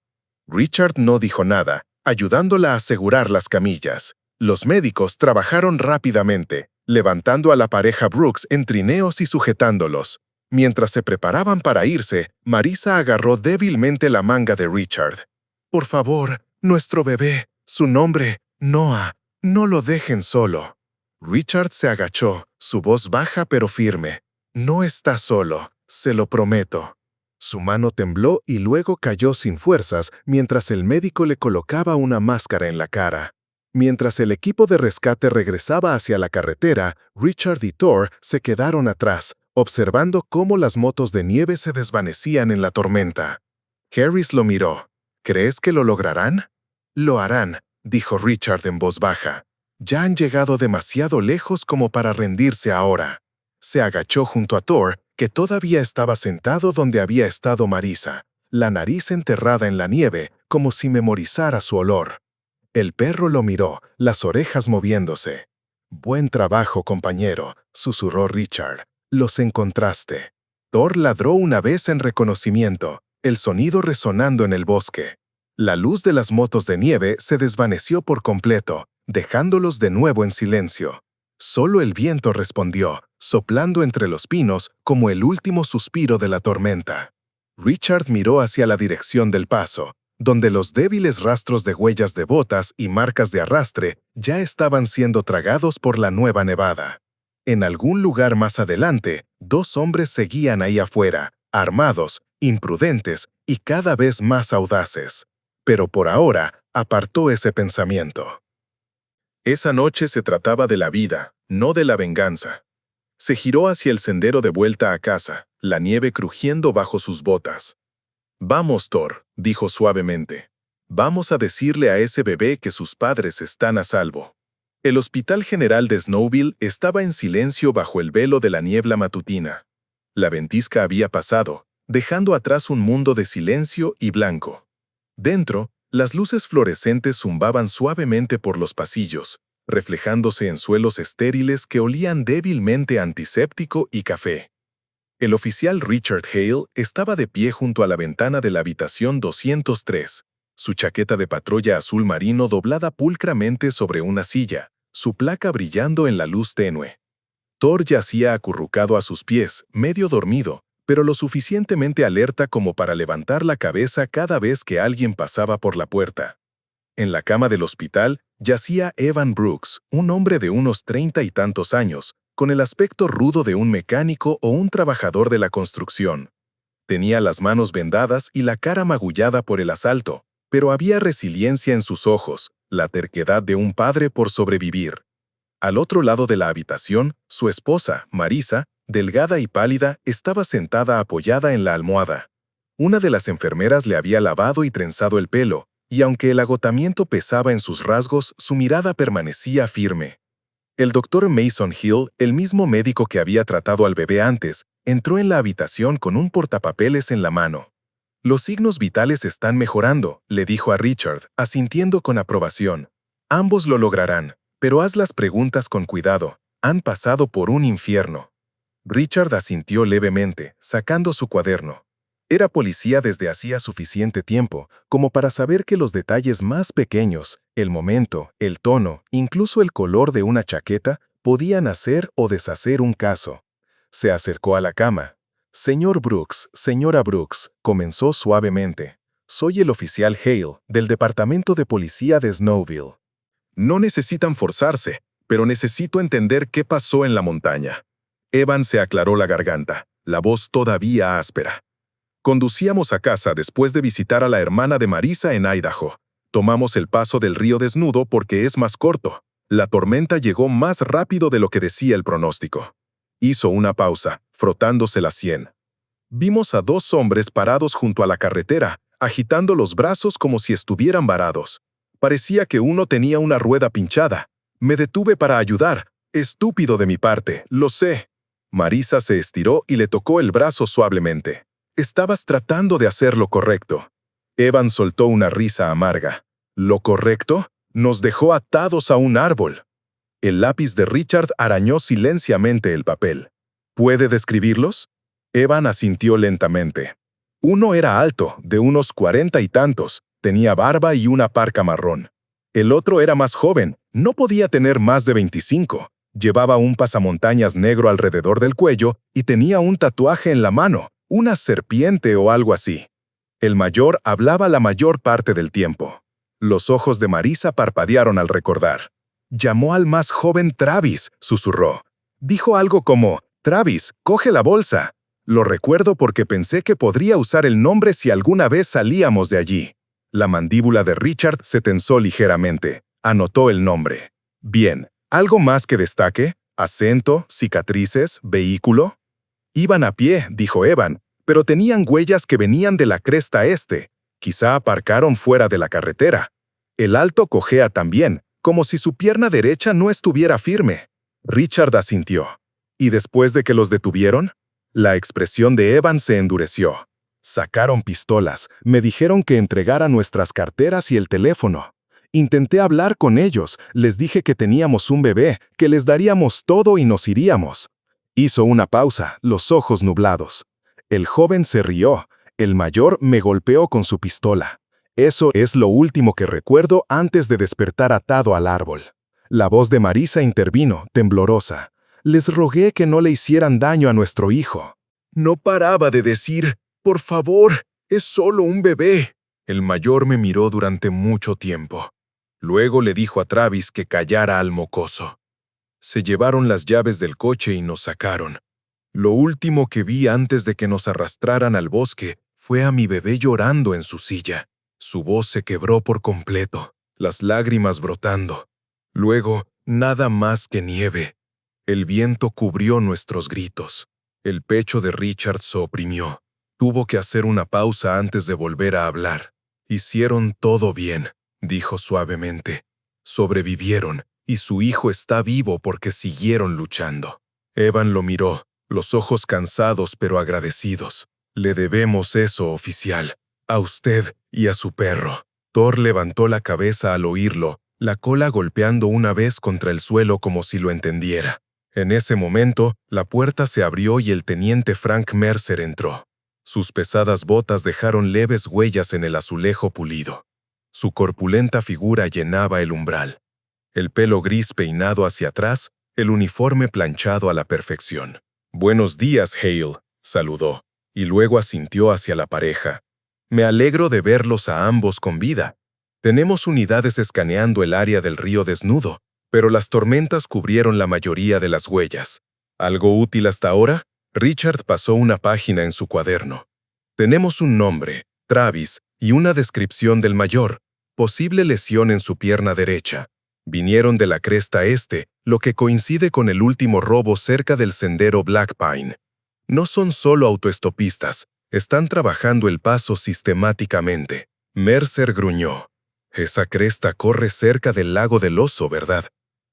Richard no dijo nada, ayudándola a asegurar las camillas. Los médicos trabajaron rápidamente, levantando a la pareja Brooks en trineos y sujetándolos. Mientras se preparaban para irse, Marisa agarró débilmente la manga de Richard. Por favor, nuestro bebé, su nombre, Noah, no lo dejen solo. Richard se agachó, su voz baja pero firme. No está solo, se lo prometo. Su mano tembló y luego cayó sin fuerzas mientras el médico le colocaba una máscara en la cara. Mientras el equipo de rescate regresaba hacia la carretera, Richard y Thor se quedaron atrás, observando cómo las motos de nieve se desvanecían en la tormenta. Harris lo miró. ¿Crees que lo lograrán? Lo harán, dijo Richard en voz baja. Ya han llegado demasiado lejos como para rendirse ahora. Se agachó junto a Thor, que todavía estaba sentado donde había estado Marisa, la nariz enterrada en la nieve, como si memorizara su olor. El perro lo miró, las orejas moviéndose. «Buen trabajo, compañero», susurró Richard. «Los encontraste». Thor ladró una vez en reconocimiento, el sonido resonando en el bosque. La luz de las motos de nieve se desvaneció por completo, dejándolos de nuevo en silencio. Solo el viento respondió, soplando entre los pinos como el último suspiro de la tormenta. Richard miró hacia la dirección del paso, donde los débiles rastros de huellas de botas y marcas de arrastre ya estaban siendo tragados por la nueva nevada. En algún lugar más adelante, 2 hombres seguían ahí afuera, armados, imprudentes y cada vez más audaces. Pero por ahora apartó ese pensamiento. Esa noche se trataba de la vida, no de la venganza. Se giró hacia el sendero de vuelta a casa, la nieve crujiendo bajo sus botas. «Vamos, Thor», dijo suavemente. «Vamos a decirle a ese bebé que sus padres están a salvo». El Hospital General de Snowville estaba en silencio bajo el velo de la niebla matutina. La ventisca había pasado, dejando atrás un mundo de silencio y blanco. Dentro, las luces fluorescentes zumbaban suavemente por los pasillos, reflejándose en suelos estériles que olían débilmente a antiséptico y café. El oficial Richard Hale estaba de pie junto a la ventana de la habitación 203, su chaqueta de patrulla azul marino doblada pulcramente sobre una silla, su placa brillando en la luz tenue. Thor yacía acurrucado a sus pies, medio dormido, pero lo suficientemente alerta como para levantar la cabeza cada vez que alguien pasaba por la puerta. En la cama del hospital yacía Evan Brooks, un hombre de unos 30 y tantos años, con el aspecto rudo de un mecánico o un trabajador de la construcción. Tenía las manos vendadas y la cara magullada por el asalto, pero había resiliencia en sus ojos, la terquedad de un padre por sobrevivir. Al otro lado de la habitación, su esposa, Marisa, delgada y pálida, estaba sentada apoyada en la almohada. Una de las enfermeras le había lavado y trenzado el pelo, y aunque el agotamiento pesaba en sus rasgos, su mirada permanecía firme. El doctor Mason Hill, el mismo médico que había tratado al bebé antes, entró en la habitación con un portapapeles en la mano. «Los signos vitales están mejorando», le dijo a Richard, asintiendo con aprobación. «Ambos lo lograrán, pero haz las preguntas con cuidado. Han pasado por un infierno». Richard asintió levemente, sacando su cuaderno. Era policía desde hacía suficiente tiempo como para saber que los detalles más pequeños, el momento, el tono, incluso el color de una chaqueta, podían hacer o deshacer un caso. Se acercó a la cama. «Señor Brooks, señora Brooks», comenzó suavemente. «Soy el oficial Hale, del Departamento de Policía de Snowville». «No necesitan forzarse, pero necesito entender qué pasó en la montaña». Evan se aclaró la garganta, la voz todavía áspera. «Conducíamos a casa después de visitar a la hermana de Marisa en Idaho. Tomamos el paso del río desnudo porque es más corto. La tormenta llegó más rápido de lo que decía el pronóstico». Hizo una pausa, frotándose la sien. «Vimos a 2 hombres parados junto a la carretera, agitando los brazos como si estuvieran varados. Parecía que uno tenía una rueda pinchada. Me detuve para ayudar. Estúpido de mi parte, lo sé». Marisa se estiró y le tocó el brazo suavemente. «Estabas tratando de hacer lo correcto». Evan soltó una risa amarga. «¿Lo correcto? Nos dejó atados a un árbol». El lápiz de Richard arañó silenciosamente el papel. ¿Puede describirlos? Evan asintió lentamente. Uno era alto, de unos 40 y tantos, tenía barba y una parca marrón. El otro era más joven, no podía tener más de 25. Llevaba un pasamontañas negro alrededor del cuello y tenía un tatuaje en la mano, una serpiente o algo así. El mayor hablaba la mayor parte del tiempo. Los ojos de Marisa parpadearon al recordar. Llamó al más joven Travis, susurró. Dijo algo como, «Travis, coge la bolsa». Lo recuerdo porque pensé que podría usar el nombre si alguna vez salíamos de allí. La mandíbula de Richard se tensó ligeramente. Anotó el nombre. Bien, ¿algo más que destaque? ¿Acento, cicatrices, vehículo? Iban a pie, dijo Evan, pero tenían huellas que venían de la cresta este. Quizá aparcaron fuera de la carretera. El alto cojea también, como si su pierna derecha no estuviera firme. Richard asintió. ¿Y después de que los detuvieron? La expresión de Evan se endureció. Sacaron pistolas, me dijeron que entregara nuestras carteras y el teléfono. Intenté hablar con ellos, les dije que teníamos un bebé, que les daríamos todo y nos iríamos. Hizo una pausa, los ojos nublados. El joven se rió, el mayor me golpeó con su pistola. Eso es lo último que recuerdo antes de despertar atado al árbol. La voz de Marisa intervino, temblorosa. Les rogué que no le hicieran daño a nuestro hijo. No paraba de decir, «Por favor, es solo un bebé». El mayor me miró durante mucho tiempo. Luego le dijo a Travis que callara al mocoso. Se llevaron las llaves del coche y nos sacaron. Lo último que vi antes de que nos arrastraran al bosque fue a mi bebé llorando en su silla. Su voz se quebró por completo, las lágrimas brotando. Luego, nada más que nieve. El viento cubrió nuestros gritos. El pecho de Richard se oprimió. Tuvo que hacer una pausa antes de volver a hablar. «Hicieron todo bien», dijo suavemente. «Sobrevivieron, y su hijo está vivo porque siguieron luchando». Evan lo miró, los ojos cansados pero agradecidos. «Le debemos eso, oficial. A usted y a su perro». Thor levantó la cabeza al oírlo, la cola golpeando una vez contra el suelo como si lo entendiera. En ese momento, la puerta se abrió y el teniente Frank Mercer entró. Sus pesadas botas dejaron leves huellas en el azulejo pulido. Su corpulenta figura llenaba el umbral. El pelo gris peinado hacia atrás, el uniforme planchado a la perfección. «Buenos días, Hale», saludó, y luego asintió hacia la pareja. «Me alegro de verlos a ambos con vida. Tenemos unidades escaneando el área del río desnudo, pero las tormentas cubrieron la mayoría de las huellas. ¿Algo útil hasta ahora?» Richard pasó una página en su cuaderno. «Tenemos un nombre, Travis, y una descripción del mayor. Posible lesión en su pierna derecha. Vinieron de la cresta este, lo que coincide con el último robo cerca del sendero Black Pine. No son solo autoestopistas, están trabajando el paso sistemáticamente». Mercer gruñó. «Esa cresta corre cerca del lago del oso, ¿verdad?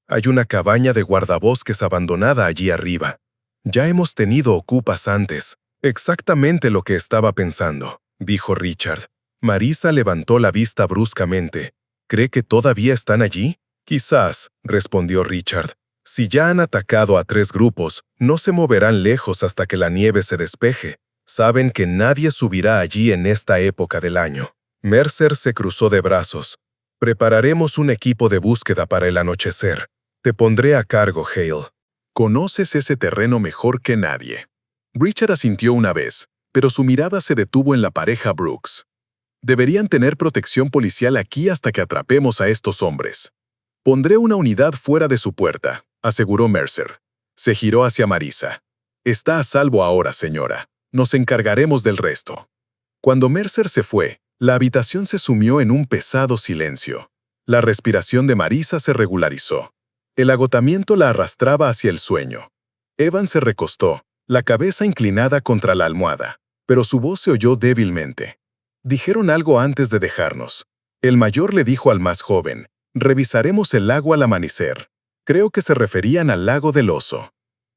Hay una cabaña de guardabosques abandonada allí arriba. Ya hemos tenido ocupas antes». «Exactamente lo que estaba pensando», dijo Richard. Marisa levantó la vista bruscamente. «¿Cree que todavía están allí?» «Quizás», respondió Richard. «Si ya han atacado a 3 grupos, no se moverán lejos hasta que la nieve se despeje. Saben que nadie subirá allí en esta época del año». Mercer se cruzó de brazos. «Prepararemos un equipo de búsqueda para el anochecer. Te pondré a cargo, Hale. Conoces ese terreno mejor que nadie». Richard asintió una vez, pero su mirada se detuvo en la pareja Brooks. «Deberían tener protección policial aquí hasta que atrapemos a estos hombres». «Pondré una unidad fuera de su puerta», aseguró Mercer. Se giró hacia Marisa. «Está a salvo ahora, señora. Nos encargaremos del resto». Cuando Mercer se fue, la habitación se sumió en un pesado silencio. La respiración de Marisa se regularizó. El agotamiento la arrastraba hacia el sueño. Evan se recostó, la cabeza inclinada contra la almohada, pero su voz se oyó débilmente. Dijeron algo antes de dejarnos. El mayor le dijo al más joven, «Revisaremos el lago al amanecer». Creo que se referían al lago del oso.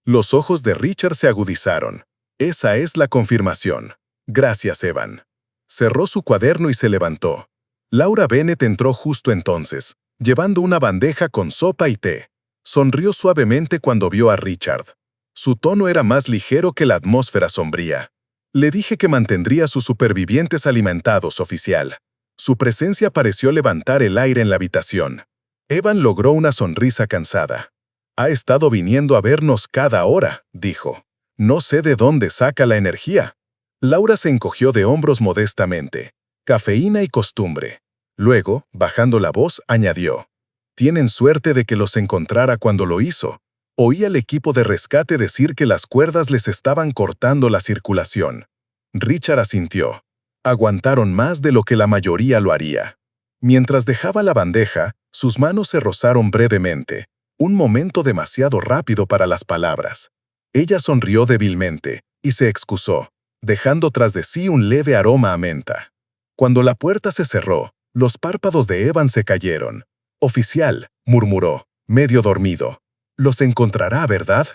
Los ojos de Richard se agudizaron. «Esa es la confirmación. Gracias, Evan». Cerró su cuaderno y se levantó. Laura Bennett entró justo entonces, llevando una bandeja con sopa y té. Sonrió suavemente cuando vio a Richard. Su tono era más ligero que la atmósfera sombría. Le dije que mantendría a sus supervivientes alimentados, oficial. Su presencia pareció levantar el aire en la habitación. Evan logró una sonrisa cansada. Ha estado viniendo a vernos cada hora, dijo. No sé de dónde saca la energía. Laura se encogió de hombros modestamente. Cafeína y costumbre. Luego, bajando la voz, añadió. Tienen suerte de que los encontrara cuando lo hizo. Oí al equipo de rescate decir que las cuerdas les estaban cortando la circulación. Richard asintió. Aguantaron más de lo que la mayoría lo haría. Mientras dejaba la bandeja, sus manos se rozaron brevemente, un momento demasiado rápido para las palabras. Ella sonrió débilmente y se excusó, dejando tras de sí un leve aroma a menta. Cuando la puerta se cerró, los párpados de Evan se cayeron. «Oficial», murmuró, medio dormido. «Los encontrará, ¿verdad?»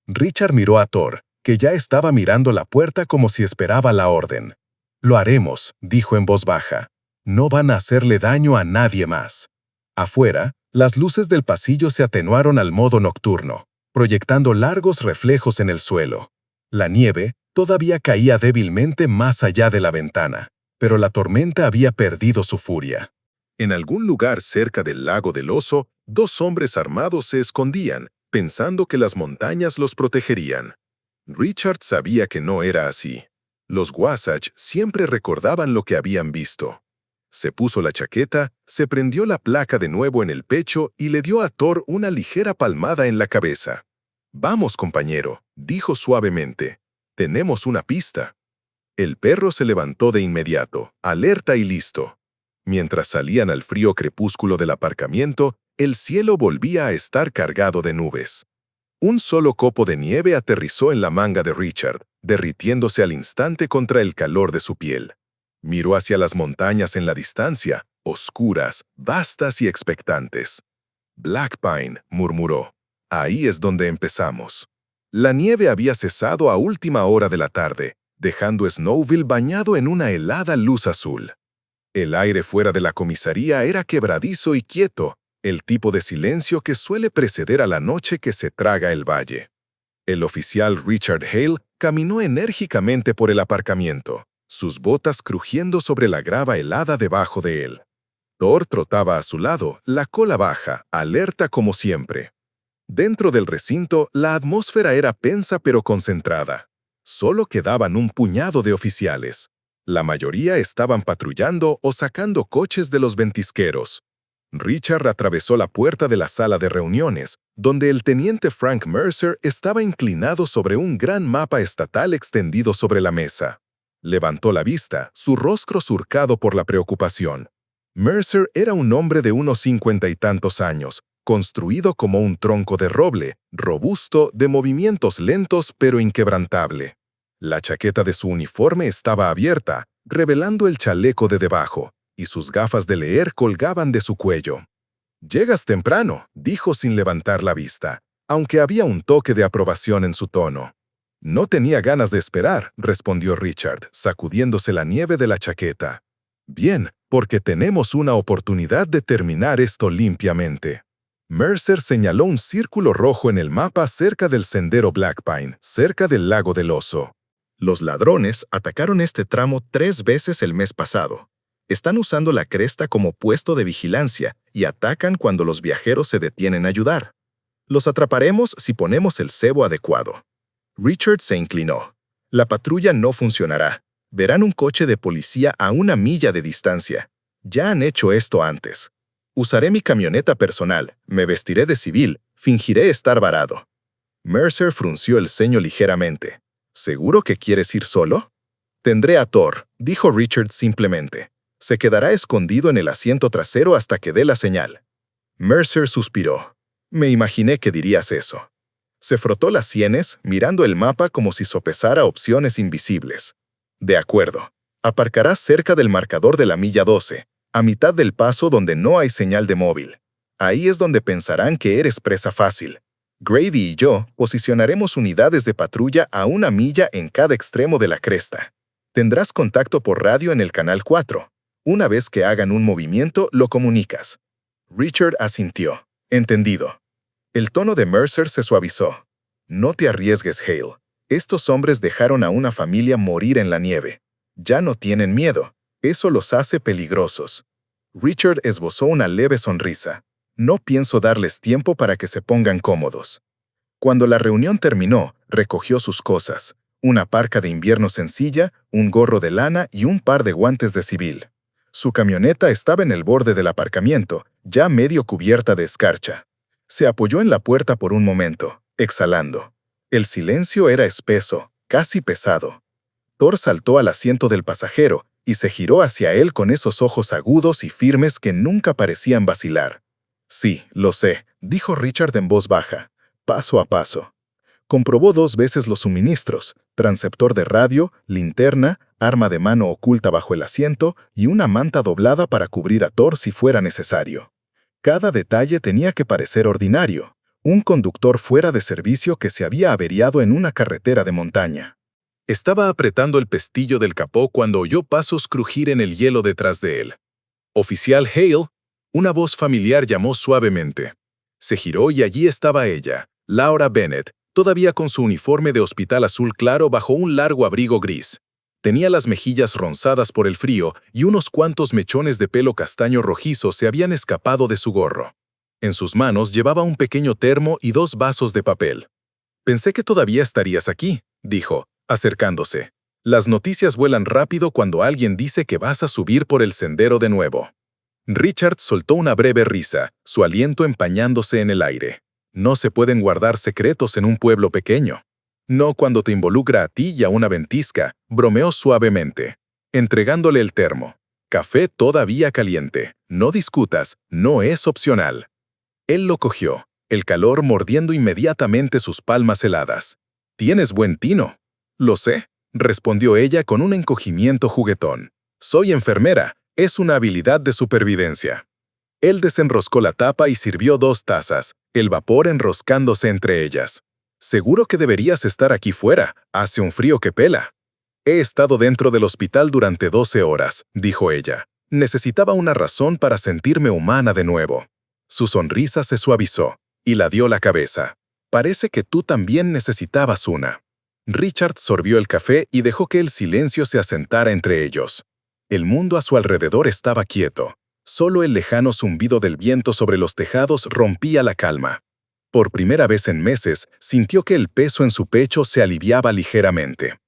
Richard miró a Thor, que ya estaba mirando la puerta como si esperaba la orden. «Lo haremos», dijo en voz baja. «No van a hacerle daño a nadie más». Afuera, las luces del pasillo se atenuaron al modo nocturno, proyectando largos reflejos en el suelo. La nieve todavía caía débilmente más allá de la ventana, pero la tormenta había perdido su furia. En algún lugar cerca del lago del oso, dos hombres armados se escondían, pensando que las montañas los protegerían. Richard sabía que no era así. Los Wasatch siempre recordaban lo que habían visto. Se puso la chaqueta, se prendió la placa de nuevo en el pecho y le dio a Thor una ligera palmada en la cabeza. «Vamos, compañero», dijo suavemente. «Tenemos una pista». El perro se levantó de inmediato, alerta y listo. Mientras salían al frío crepúsculo del aparcamiento, el cielo volvía a estar cargado de nubes. Un solo copo de nieve aterrizó en la manga de Richard, derritiéndose al instante contra el calor de su piel. Miró hacia las montañas en la distancia, oscuras, vastas y expectantes. «Black Pine», murmuró. «Ahí es donde empezamos». La nieve había cesado a última hora de la tarde, dejando Snowville bañado en una helada luz azul. El aire fuera de la comisaría era quebradizo y quieto, el tipo de silencio que suele preceder a la noche que se traga el valle. El oficial Richard Hale caminó enérgicamente por el aparcamiento, sus botas crujiendo sobre la grava helada debajo de él. Thor trotaba a su lado, la cola baja, alerta como siempre. Dentro del recinto, la atmósfera era tensa pero concentrada. Solo quedaban un puñado de oficiales. La mayoría estaban patrullando o sacando coches de los ventisqueros. Richard atravesó la puerta de la sala de reuniones, donde el teniente Frank Mercer estaba inclinado sobre un gran mapa estatal extendido sobre la mesa. Levantó la vista, su rostro surcado por la preocupación. Mercer era un hombre de unos 50 y tantos años, construido como un tronco de roble, robusto, de movimientos lentos pero inquebrantable. La chaqueta de su uniforme estaba abierta, revelando el chaleco de debajo, y sus gafas de leer colgaban de su cuello. «Llegas temprano», dijo sin levantar la vista, aunque había un toque de aprobación en su tono. «No tenía ganas de esperar», respondió Richard, sacudiéndose la nieve de la chaqueta. «Bien, porque tenemos una oportunidad de terminar esto limpiamente». Mercer señaló un círculo rojo en el mapa cerca del sendero Black Pine, cerca del lago del oso. «Los ladrones atacaron este tramo 3 veces el mes pasado. Están usando la cresta como puesto de vigilancia y atacan cuando los viajeros se detienen a ayudar. Los atraparemos si ponemos el cebo adecuado». Richard se inclinó. «La patrulla no funcionará. Verán un coche de policía a 1 milla de distancia. Ya han hecho esto antes. Usaré mi camioneta personal, me vestiré de civil, fingiré estar varado». Mercer frunció el ceño ligeramente. «¿Seguro que quieres ir solo?» «Tendré a Thor», dijo Richard simplemente. «Se quedará escondido en el asiento trasero hasta que dé la señal». Mercer suspiró. «Me imaginé que dirías eso». Se frotó las sienes, mirando el mapa como si sopesara opciones invisibles. «De acuerdo. Aparcarás cerca del marcador de la milla 12, a mitad del paso donde no hay señal de móvil. Ahí es donde pensarán que eres presa fácil. Grady y yo posicionaremos unidades de patrulla a 1 milla en cada extremo de la cresta. Tendrás contacto por radio en el canal 4. Una vez que hagan un movimiento, lo comunicas». Richard asintió. «Entendido». El tono de Mercer se suavizó. No te arriesgues, Hale. Estos hombres dejaron a una familia morir en la nieve. Ya no tienen miedo. Eso los hace peligrosos. Richard esbozó una leve sonrisa. No pienso darles tiempo para que se pongan cómodos. Cuando la reunión terminó, recogió sus cosas. Una parca de invierno sencilla, un gorro de lana y un par de guantes de civil. Su camioneta estaba en el borde del aparcamiento, ya medio cubierta de escarcha. Se apoyó en la puerta por un momento, exhalando. El silencio era espeso, casi pesado. Thor saltó al asiento del pasajero y se giró hacia él con esos ojos agudos y firmes que nunca parecían vacilar. Sí, lo sé, dijo Richard en voz baja, paso a paso. Comprobó 2 veces los suministros, transceptor de radio, linterna, arma de mano oculta bajo el asiento y una manta doblada para cubrir a Thor si fuera necesario. Cada detalle tenía que parecer ordinario, un conductor fuera de servicio que se había averiado en una carretera de montaña. Estaba apretando el pestillo del capó cuando oyó pasos crujir en el hielo detrás de él. «Oficial Hale», una voz familiar llamó suavemente. Se giró y allí estaba ella, Laura Bennett, todavía con su uniforme de hospital azul claro bajo un largo abrigo gris. Tenía las mejillas ronzadas por el frío y unos cuantos mechones de pelo castaño rojizo se habían escapado de su gorro. En sus manos llevaba un pequeño termo y 2 vasos de papel. «Pensé que todavía estarías aquí», dijo, acercándose. «Las noticias vuelan rápido cuando alguien dice que vas a subir por el sendero de nuevo». Richard soltó una breve risa, su aliento empañándose en el aire. No se pueden guardar secretos en un pueblo pequeño. No cuando te involucra a ti y a una ventisca, bromeó suavemente, entregándole el termo. Café todavía caliente. No discutas, no es opcional. Él lo cogió, el calor mordiendo inmediatamente sus palmas heladas. «Tienes buen tino». «Lo sé», respondió ella con un encogimiento juguetón. «Soy enfermera, es una habilidad de supervivencia». Él desenroscó la tapa y sirvió 2 tazas, el vapor enroscándose entre ellas. «Seguro que deberías estar aquí fuera, hace un frío que pela». «He estado dentro del hospital durante 12 horas», dijo ella. «Necesitaba una razón para sentirme humana de nuevo». Su sonrisa se suavizó, y la dio la cabeza. «Parece que tú también necesitabas una». Richard sorbió el café y dejó que el silencio se asentara entre ellos. El mundo a su alrededor estaba quieto. Solo el lejano zumbido del viento sobre los tejados rompía la calma. Por primera vez en meses, sintió que el peso en su pecho se aliviaba ligeramente.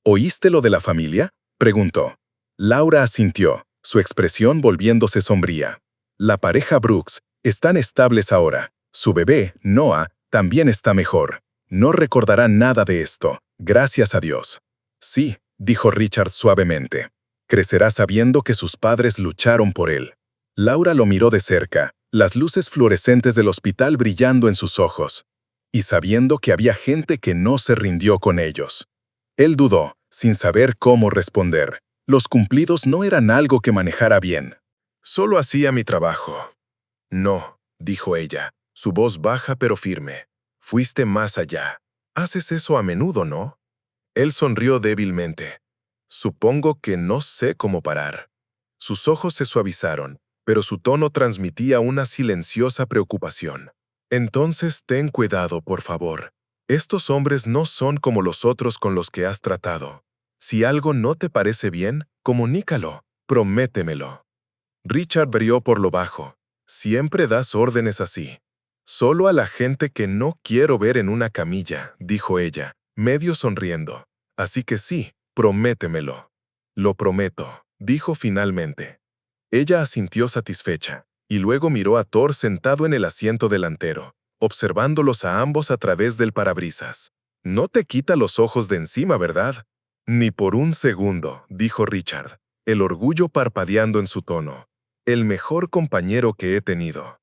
«¿Oíste lo de la familia?», preguntó. Laura asintió, su expresión volviéndose sombría. «La pareja Brooks están estables ahora. Su bebé, Noah, también está mejor. No recordará nada de esto, gracias a Dios». «Sí», dijo Richard suavemente. «Crecerá sabiendo que sus padres lucharon por él». Laura lo miró de cerca, las luces fluorescentes del hospital brillando en sus ojos, y sabiendo que había gente que no se rindió con ellos. Él dudó, sin saber cómo responder. Los cumplidos no eran algo que manejara bien. «Solo hacía mi trabajo». «No», dijo ella, su voz baja pero firme. «Fuiste más allá. Haces eso a menudo, ¿no?». Él sonrió débilmente. «Supongo que no sé cómo parar». Sus ojos se suavizaron, pero su tono transmitía una silenciosa preocupación. «Entonces ten cuidado, por favor. Estos hombres no son como los otros con los que has tratado. Si algo no te parece bien, comunícalo, prométemelo». Richard rió por lo bajo. «Siempre das órdenes así». «Solo a la gente que no quiero ver en una camilla», dijo ella, medio sonriendo. «Así que sí, prométemelo». «Lo prometo», dijo finalmente. Ella asintió satisfecha, y luego miró a Thor sentado en el asiento delantero, observándolos a ambos a través del parabrisas. «No te quita los ojos de encima, ¿verdad?». «Ni por un segundo», dijo Richard, el orgullo parpadeando en su tono. «El mejor compañero que he tenido».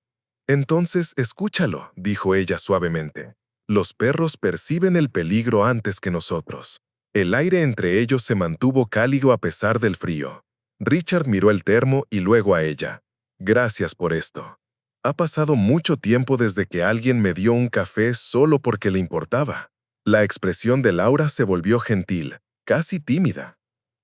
«Entonces escúchalo», dijo ella suavemente. «Los perros perciben el peligro antes que nosotros». El aire entre ellos se mantuvo cálido a pesar del frío. Richard miró el termo y luego a ella. «Gracias por esto. Ha pasado mucho tiempo desde que alguien me dio un café solo porque le importaba». La expresión de Laura se volvió gentil, casi tímida.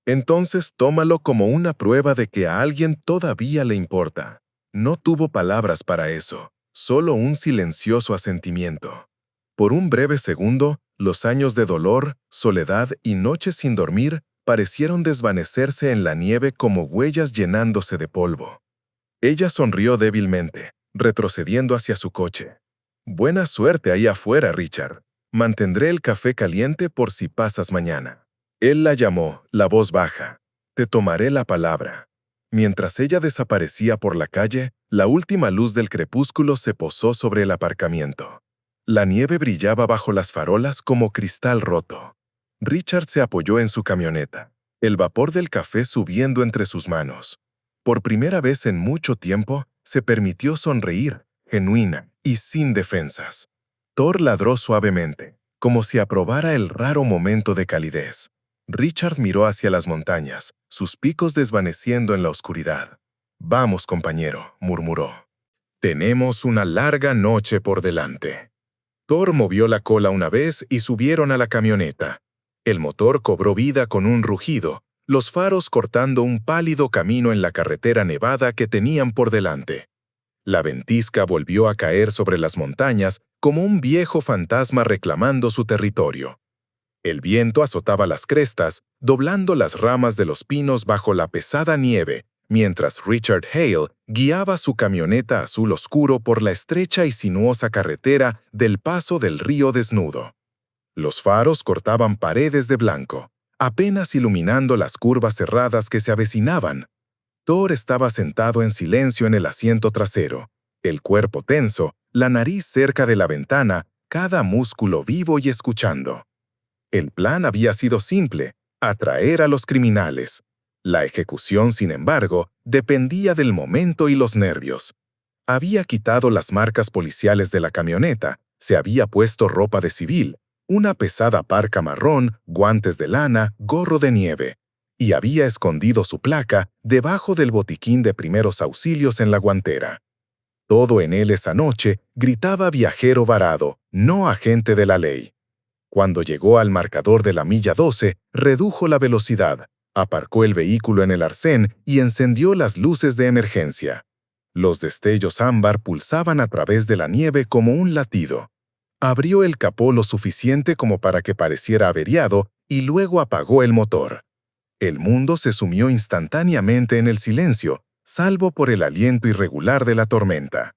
«Entonces tómalo como una prueba de que a alguien todavía le importa». No tuvo palabras para eso. Solo un silencioso asentimiento. Por un breve segundo, los años de dolor, soledad y noches sin dormir parecieron desvanecerse en la nieve como huellas llenándose de polvo. Ella sonrió débilmente, retrocediendo hacia su coche. «Buena suerte ahí afuera, Richard. Mantendré el café caliente por si pasas mañana». Él la llamó, la voz baja. «Te tomaré la palabra». Mientras ella desaparecía por la calle, la última luz del crepúsculo se posó sobre el aparcamiento. La nieve brillaba bajo las farolas como cristal roto. Richard se apoyó en su camioneta, el vapor del café subiendo entre sus manos. Por primera vez en mucho tiempo, se permitió sonreír, genuina y sin defensas. Thor ladró suavemente, como si aprobara el raro momento de calidez. Richard miró hacia las montañas, sus picos desvaneciendo en la oscuridad. «Vamos, compañero», murmuró. «Tenemos una larga noche por delante». Thor movió la cola una vez y subieron a la camioneta. El motor cobró vida con un rugido, los faros cortando un pálido camino en la carretera nevada que tenían por delante. La ventisca volvió a caer sobre las montañas como un viejo fantasma reclamando su territorio. El viento azotaba las crestas, doblando las ramas de los pinos bajo la pesada nieve, mientras Richard Hale guiaba su camioneta azul oscuro por la estrecha y sinuosa carretera del paso del río desnudo. Los faros cortaban paredes de blanco, apenas iluminando las curvas cerradas que se avecinaban. Thor estaba sentado en silencio en el asiento trasero, el cuerpo tenso, la nariz cerca de la ventana, cada músculo vivo y escuchando. El plan había sido simple: atraer a los criminales. La ejecución, sin embargo, dependía del momento y los nervios. Había quitado las marcas policiales de la camioneta, se había puesto ropa de civil, una pesada parca marrón, guantes de lana, gorro de nieve, y había escondido su placa debajo del botiquín de primeros auxilios en la guantera. Todo en él esa noche gritaba viajero varado, no agente de la ley. Cuando llegó al marcador de la milla 12, redujo la velocidad, aparcó el vehículo en el arcén y encendió las luces de emergencia. Los destellos ámbar pulsaban a través de la nieve como un latido. Abrió el capó lo suficiente como para que pareciera averiado y luego apagó el motor. El mundo se sumió instantáneamente en el silencio, salvo por el aliento irregular de la tormenta.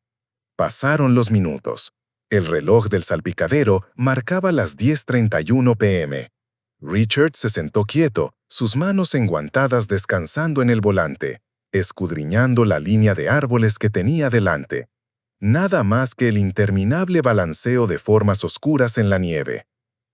Pasaron los minutos. El reloj del salpicadero marcaba las 10:31 p.m. Richard se sentó quieto, sus manos enguantadas descansando en el volante, escudriñando la línea de árboles que tenía delante. Nada más que el interminable balanceo de formas oscuras en la nieve.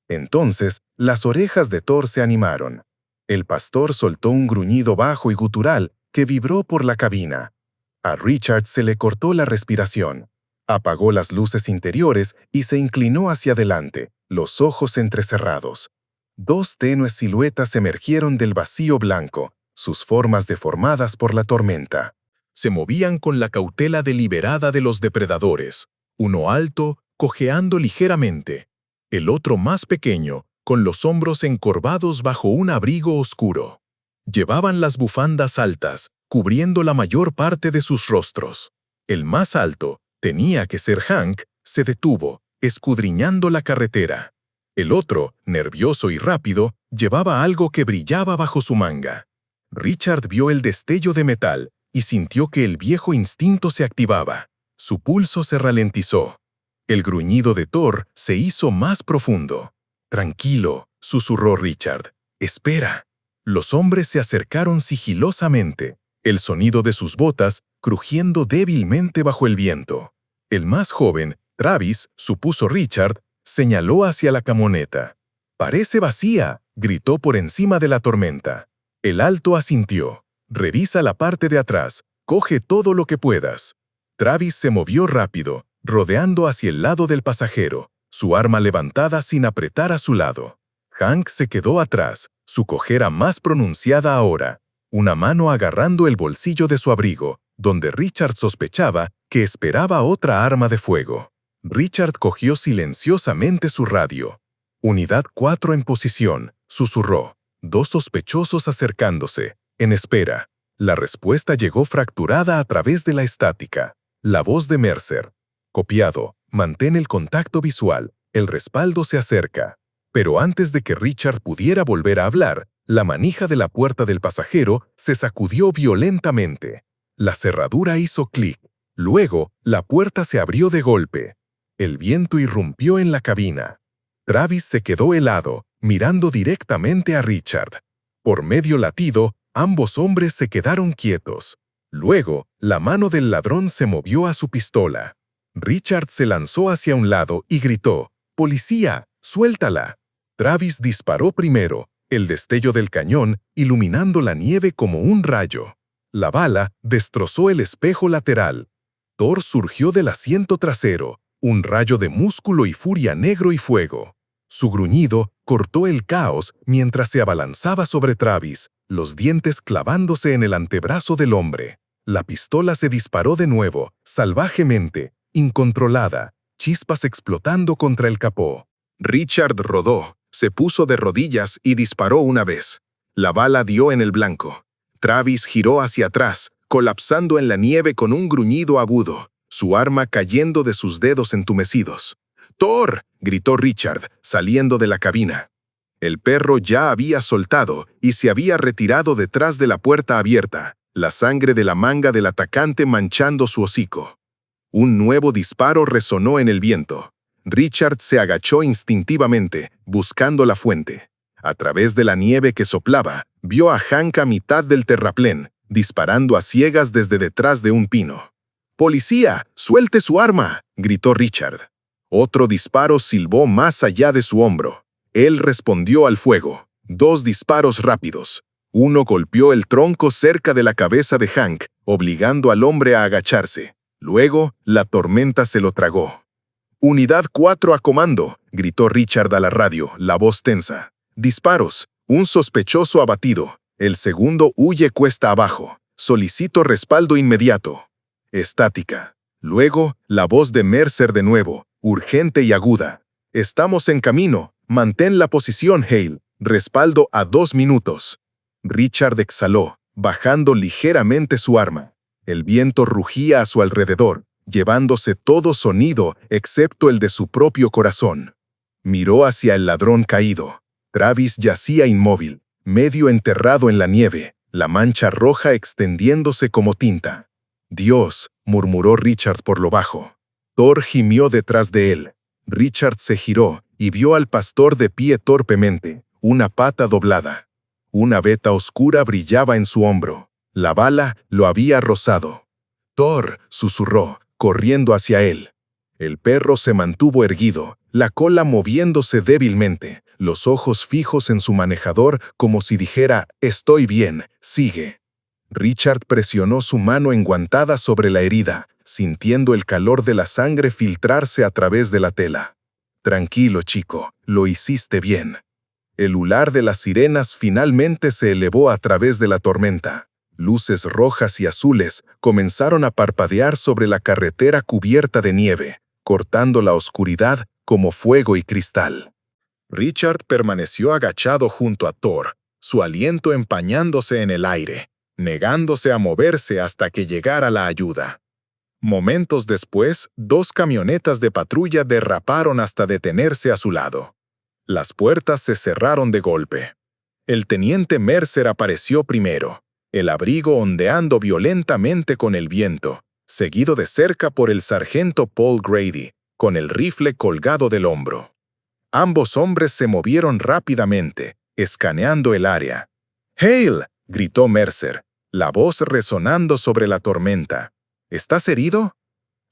Entonces, las orejas de Thor se animaron. El pastor soltó un gruñido bajo y gutural que vibró por la cabina. A Richard se le cortó la respiración. Apagó las luces interiores y se inclinó hacia adelante, los ojos entrecerrados. Dos tenues siluetas emergieron del vacío blanco, sus formas deformadas por la tormenta. Se movían con la cautela deliberada de los depredadores, uno alto, cojeando ligeramente, el otro más pequeño, con los hombros encorvados bajo un abrigo oscuro. Llevaban las bufandas altas, cubriendo la mayor parte de sus rostros. El más alto, tenía que ser Hank, se detuvo, escudriñando la carretera. El otro, nervioso y rápido, llevaba algo que brillaba bajo su manga. Richard vio el destello de metal y sintió que el viejo instinto se activaba. Su pulso se ralentizó. El gruñido de Thor se hizo más profundo. «Tranquilo», susurró Richard. «Espera». Los hombres se acercaron sigilosamente, el sonido de sus botas crujiendo débilmente bajo el viento. El más joven, Travis, supuso Richard, señaló hacia la camioneta. «Parece vacía», gritó por encima de la tormenta. El alto asintió. «Revisa la parte de atrás, coge todo lo que puedas». Travis se movió rápido, rodeando hacia el lado del pasajero, su arma levantada sin apretar a su lado. Hank se quedó atrás, su cojera más pronunciada ahora, una mano agarrando el bolsillo de su abrigo, donde Richard sospechaba que esperaba otra arma de fuego. Richard cogió silenciosamente su radio. «Unidad 4 en posición», susurró. Dos sospechosos acercándose, en espera. La respuesta llegó fracturada a través de la estática. La voz de Mercer. Copiado. Mantén el contacto visual. El respaldo se acerca. Pero antes de que Richard pudiera volver a hablar, la manija de la puerta del pasajero se sacudió violentamente. La cerradura hizo clic. Luego, la puerta se abrió de golpe. El viento irrumpió en la cabina. Travis se quedó helado, mirando directamente a Richard. Por medio latido, ambos hombres se quedaron quietos. Luego, la mano del ladrón se movió a su pistola. Richard se lanzó hacia un lado y gritó, «¡Policía, suéltala!». Travis disparó primero, el destello del cañón iluminando la nieve como un rayo. La bala destrozó el espejo lateral. Thor surgió del asiento trasero, un rayo de músculo y furia negro y fuego. Su gruñido cortó el caos mientras se abalanzaba sobre Travis, los dientes clavándose en el antebrazo del hombre. La pistola se disparó de nuevo, salvajemente, incontrolada, chispas explotando contra el capó. Richard rodó, se puso de rodillas y disparó una vez. La bala dio en el blanco. Travis giró hacia atrás, colapsando en la nieve con un gruñido agudo, su arma cayendo de sus dedos entumecidos. «¡Thor!», gritó Richard, saliendo de la cabina. El perro ya había soltado y se había retirado detrás de la puerta abierta, la sangre de la manga del atacante manchando su hocico. Un nuevo disparo resonó en el viento. Richard se agachó instintivamente, buscando la fuente. A través de la nieve que soplaba, vio a Hank a mitad del terraplén, disparando a ciegas desde detrás de un pino. «¡Policía, suelte su arma!», gritó Richard. Otro disparo silbó más allá de su hombro. Él respondió al fuego. 2 disparos rápidos. Uno golpeó el tronco cerca de la cabeza de Hank, obligando al hombre a agacharse. Luego, la tormenta se lo tragó. «Unidad 4 a comando», gritó Richard a la radio, la voz tensa. «Disparos. Un sospechoso abatido. El segundo huye cuesta abajo. Solicito respaldo inmediato». Estática. Luego, la voz de Mercer de nuevo, urgente y aguda. «Estamos en camino. Mantén la posición, Hale. Respaldo a 2 minutos». Richard exhaló, bajando ligeramente su arma. El viento rugía a su alrededor, llevándose todo sonido excepto el de su propio corazón. Miró hacia el ladrón caído. Travis yacía inmóvil, medio enterrado en la nieve, la mancha roja extendiéndose como tinta. «Dios», murmuró Richard por lo bajo. Thor gimió detrás de él. Richard se giró y vio al pastor de pie torpemente, una pata doblada. Una veta oscura brillaba en su hombro. La bala lo había rozado. «Thor», susurró, corriendo hacia él. El perro se mantuvo erguido, la cola moviéndose débilmente, los ojos fijos en su manejador como si dijera, «Estoy bien, sigue». Richard presionó su mano enguantada sobre la herida, sintiendo el calor de la sangre filtrarse a través de la tela. «Tranquilo, chico, lo hiciste bien». El hular de las sirenas finalmente se elevó a través de la tormenta. Luces rojas y azules comenzaron a parpadear sobre la carretera cubierta de nieve, cortando la oscuridad como fuego y cristal. Richard permaneció agachado junto a Thor, su aliento empañándose en el aire, negándose a moverse hasta que llegara la ayuda. Momentos después, 2 camionetas de patrulla derraparon hasta detenerse a su lado. Las puertas se cerraron de golpe. El teniente Mercer apareció primero, el abrigo ondeando violentamente con el viento, seguido de cerca por el sargento Paul Grady, con el rifle colgado del hombro. Ambos hombres se movieron rápidamente, escaneando el área. «¡Hale!», gritó Mercer, la voz resonando sobre la tormenta. «¿Estás herido?».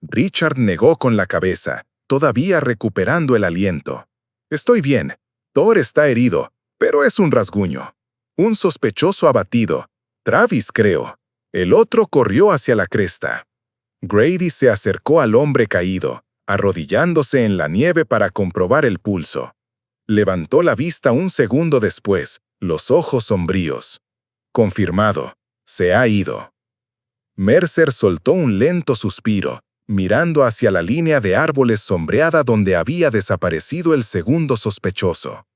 Richard negó con la cabeza, todavía recuperando el aliento. «Estoy bien. Thor está herido, pero es un rasguño. Un sospechoso abatido. Travis, creo». El otro corrió hacia la cresta. Grady se acercó al hombre caído, arrodillándose en la nieve para comprobar el pulso. Levantó la vista un segundo después, los ojos sombríos. «Confirmado. Se ha ido». Mercer soltó un lento suspiro, mirando hacia la línea de árboles sombreada donde había desaparecido el segundo sospechoso.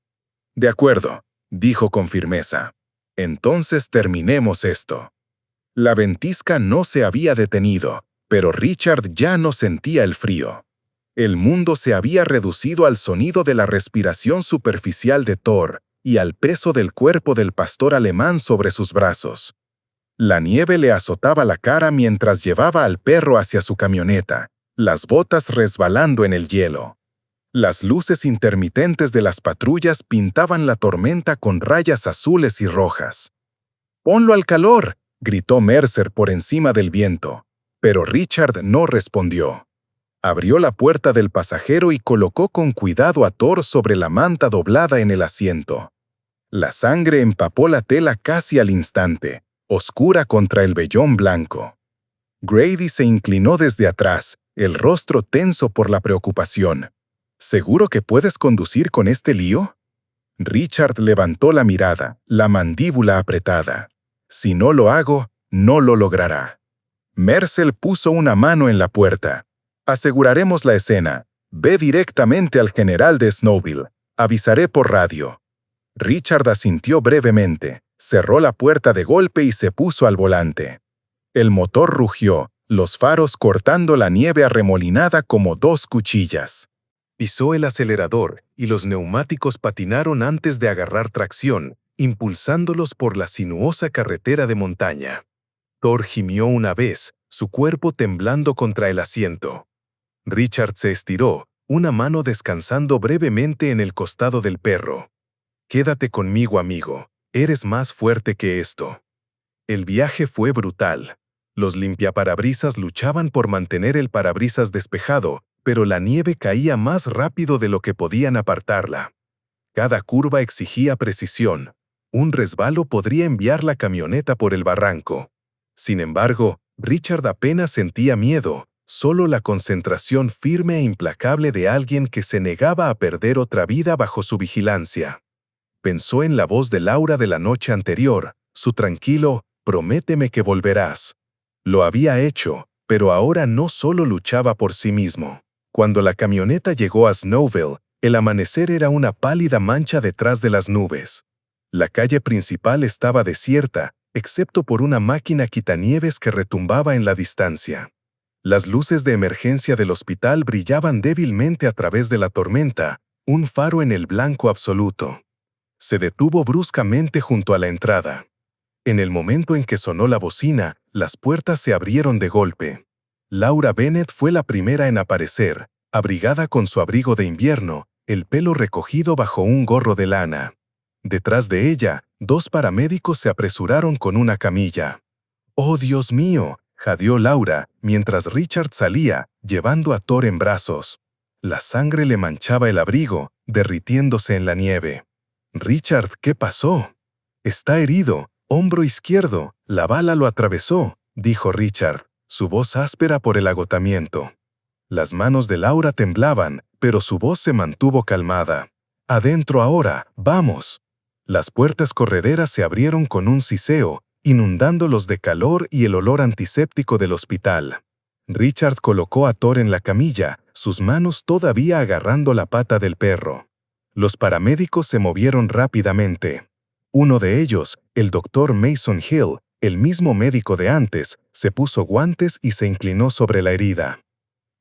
«De acuerdo», dijo con firmeza. «Entonces terminemos esto». La ventisca no se había detenido, Pero Richard ya no sentía el frío. El mundo se había reducido al sonido de la respiración superficial de Thor y al peso del cuerpo del pastor alemán sobre sus brazos. La nieve le azotaba la cara mientras llevaba al perro hacia su camioneta, las botas resbalando en el hielo. Las luces intermitentes de las patrullas pintaban la tormenta con rayas azules y rojas. «¡Ponlo al calor!», gritó Mercer por encima del viento, pero Richard no respondió. Abrió la puerta del pasajero y colocó con cuidado a Thor sobre la manta doblada en el asiento. La sangre empapó la tela casi al instante, oscura contra el vellón blanco. Grady se inclinó desde atrás, el rostro tenso por la preocupación. «¿Seguro que puedes conducir con este lío?». Richard levantó la mirada, la mandíbula apretada. «Si no lo hago, no lo logrará». Mercer puso una mano en la puerta. «Aseguraremos la escena. Ve directamente al general de Snowville. Avisaré por radio». Richard asintió brevemente, cerró la puerta de golpe y se puso al volante. El motor rugió, los faros cortando la nieve arremolinada como dos cuchillas. Pisó el acelerador y los neumáticos patinaron antes de agarrar tracción, impulsándolos por la sinuosa carretera de montaña. Thor gimió una vez, su cuerpo temblando contra el asiento. Richard se estiró, una mano descansando brevemente en el costado del perro. «Quédate conmigo, amigo. Eres más fuerte que esto». El viaje fue brutal. Los limpiaparabrisas luchaban por mantener el parabrisas despejado, pero la nieve caía más rápido de lo que podían apartarla. Cada curva exigía precisión. Un resbalo podría enviar la camioneta por el barranco. Sin embargo, Richard apenas sentía miedo, solo la concentración firme e implacable de alguien que se negaba a perder otra vida bajo su vigilancia. Pensó en la voz de Laura de la noche anterior, su tranquilo «prométeme que volverás». Lo había hecho, pero ahora no solo luchaba por sí mismo. Cuando la camioneta llegó a Snowville, el amanecer era una pálida mancha detrás de las nubes. La calle principal estaba desierta, excepto por una máquina quitanieves que retumbaba en la distancia. Las luces de emergencia del hospital brillaban débilmente a través de la tormenta, un faro en el blanco absoluto. Se detuvo bruscamente junto a la entrada. En el momento en que sonó la bocina, las puertas se abrieron de golpe. Laura Bennett fue la primera en aparecer, abrigada con su abrigo de invierno, el pelo recogido bajo un gorro de lana. Detrás de ella, dos paramédicos se apresuraron con una camilla. «¡Oh, Dios mío!», jadeó Laura, mientras Richard salía, llevando a Thor en brazos. La sangre le manchaba el abrigo, derritiéndose en la nieve. «Richard, ¿qué pasó?». «Está herido, hombro izquierdo, la bala lo atravesó», dijo Richard, su voz áspera por el agotamiento. Las manos de Laura temblaban, pero su voz se mantuvo calmada. «Adentro ahora, vamos». Las puertas correderas se abrieron con un siseo, inundándolos de calor y el olor antiséptico del hospital. Richard colocó a Thor en la camilla, sus manos todavía agarrando la pata del perro. Los paramédicos se movieron rápidamente. Uno de ellos, el doctor Mason Hill, el mismo médico de antes, se puso guantes y se inclinó sobre la herida.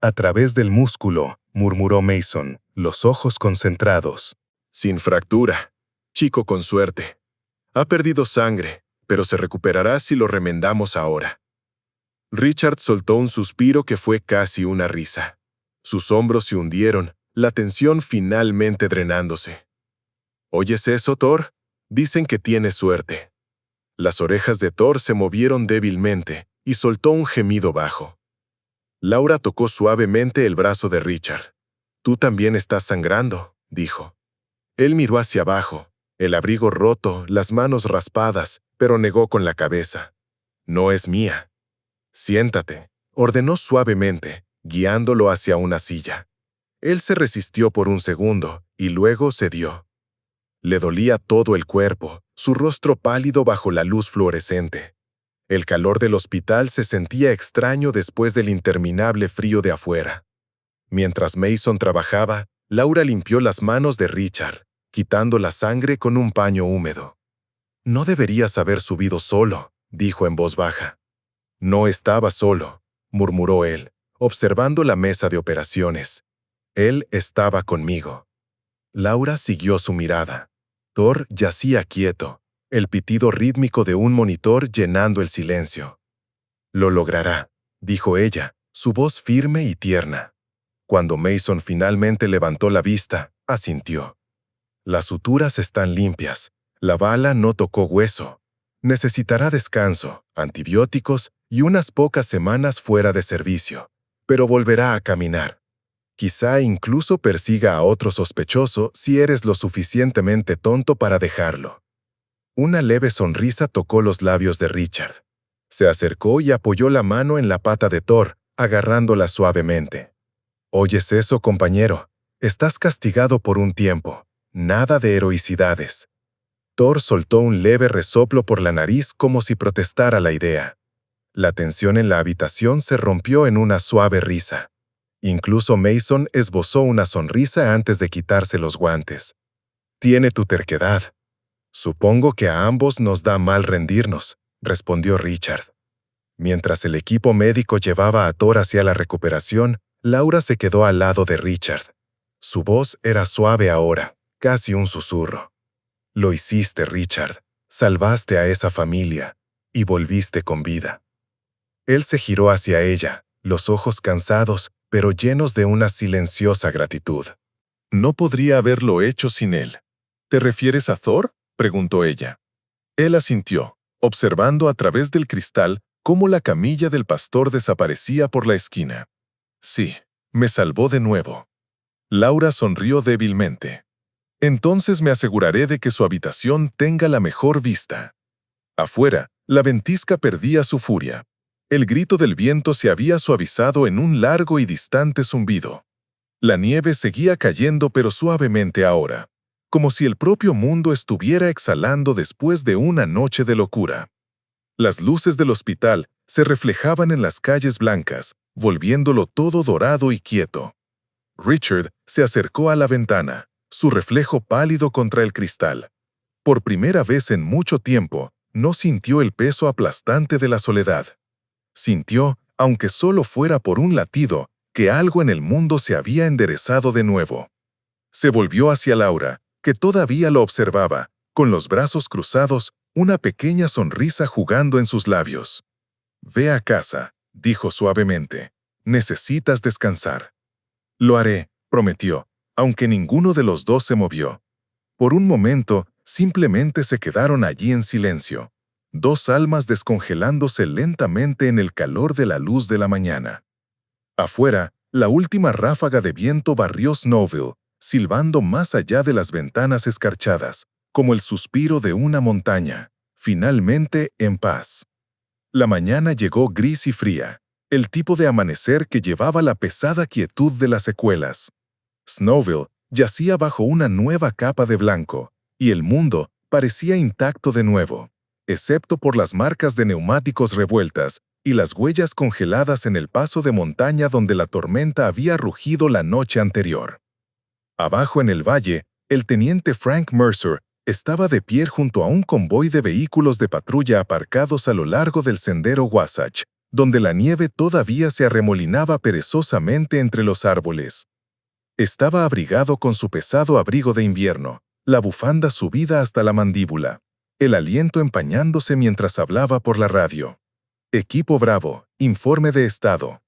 «A través del músculo», murmuró Mason, los ojos concentrados. Sin fractura. Chico con suerte. Ha perdido sangre, pero se recuperará si lo remendamos ahora. Richard soltó un suspiro que fue casi una risa. Sus hombros se hundieron, la tensión finalmente drenándose. ¿Oyes eso, Thor? Dicen que tienes suerte. Las orejas de Thor se movieron débilmente y soltó un gemido bajo. Laura tocó suavemente el brazo de Richard. «Tú también estás sangrando», dijo. Él miró hacia abajo, el abrigo roto, las manos raspadas, pero negó con la cabeza. «No es mía». «Siéntate», ordenó suavemente, guiándolo hacia una silla. Él se resistió por un segundo y luego cedió. Le dolía todo el cuerpo, su rostro pálido bajo la luz fluorescente. El calor del hospital se sentía extraño después del interminable frío de afuera. Mientras Mason trabajaba, Laura limpió las manos de Richard, quitando la sangre con un paño húmedo. «No deberías haber subido solo», dijo en voz baja. No estaba solo. murmuró él, observando la mesa de operaciones. Él estaba conmigo. Laura siguió su mirada. Thor yacía quieto, el pitido rítmico de un monitor llenando el silencio. «Lo logrará», dijo ella, su voz firme y tierna. Cuando Mason finalmente levantó la vista, asintió. «Las suturas están limpias. La bala no tocó hueso. Necesitará descanso, antibióticos y unas pocas semanas fuera de servicio, pero volverá a caminar. Quizá incluso persiga a otro sospechoso si eres lo suficientemente tonto para dejarlo». Una leve sonrisa tocó los labios de Richard. Se acercó y apoyó la mano en la pata de Thor, agarrándola suavemente. «¿Oyes eso, compañero? Estás castigado por un tiempo. Nada de heroicidades». Thor soltó un leve resoplo por la nariz como si protestara la idea. La tensión en la habitación se rompió en una suave risa. Incluso Mason esbozó una sonrisa antes de quitarse los guantes. «Tiene tu terquedad. Supongo que a ambos nos da mal rendirnos», respondió Richard. Mientras el equipo médico llevaba a Thor hacia la recuperación, Laura se quedó al lado de Richard. Su voz era suave ahora, casi un susurro. «Lo hiciste, Richard. Salvaste a esa familia y volviste con vida». Él se giró hacia ella, los ojos cansados, pero llenos de una silenciosa gratitud. «No podría haberlo hecho sin él». «¿Te refieres a Thor?», preguntó ella. Él asintió, observando a través del cristal cómo la camilla del pastor desaparecía por la esquina. «Sí, me salvó de nuevo». Laura sonrió débilmente. «Entonces me aseguraré de que su habitación tenga la mejor vista». Afuera, la ventisca perdía su furia. El grito del viento se había suavizado en un largo y distante zumbido. La nieve seguía cayendo pero suavemente ahora, como si el propio mundo estuviera exhalando después de una noche de locura. Las luces del hospital se reflejaban en las calles blancas, volviéndolo todo dorado y quieto. Richard se acercó a la ventana, su reflejo pálido contra el cristal. Por primera vez en mucho tiempo, no sintió el peso aplastante de la soledad. Sintió, aunque solo fuera por un latido, que algo en el mundo se había enderezado de nuevo. Se volvió hacia Laura, que todavía lo observaba, con los brazos cruzados, una pequeña sonrisa jugando en sus labios. «Ve a casa», dijo suavemente. «Necesitas descansar». «Lo haré», prometió, aunque ninguno de los dos se movió. Por un momento, simplemente se quedaron allí en silencio, dos almas descongelándose lentamente en el calor de la luz de la mañana. Afuera, la última ráfaga de viento barrió Snowville, silbando más allá de las ventanas escarchadas, como el suspiro de una montaña, finalmente en paz. La mañana llegó gris y fría, el tipo de amanecer que llevaba la pesada quietud de las secuelas. Snowville yacía bajo una nueva capa de blanco, y el mundo parecía intacto de nuevo, excepto por las marcas de neumáticos revueltas y las huellas congeladas en el paso de montaña donde la tormenta había rugido la noche anterior. Abajo en el valle, el teniente Frank Mercer estaba de pie junto a un convoy de vehículos de patrulla aparcados a lo largo del sendero Wasatch, donde la nieve todavía se arremolinaba perezosamente entre los árboles. Estaba abrigado con su pesado abrigo de invierno, la bufanda subida hasta la mandíbula, el aliento empañándose mientras hablaba por la radio. «Equipo Bravo, informe de estado.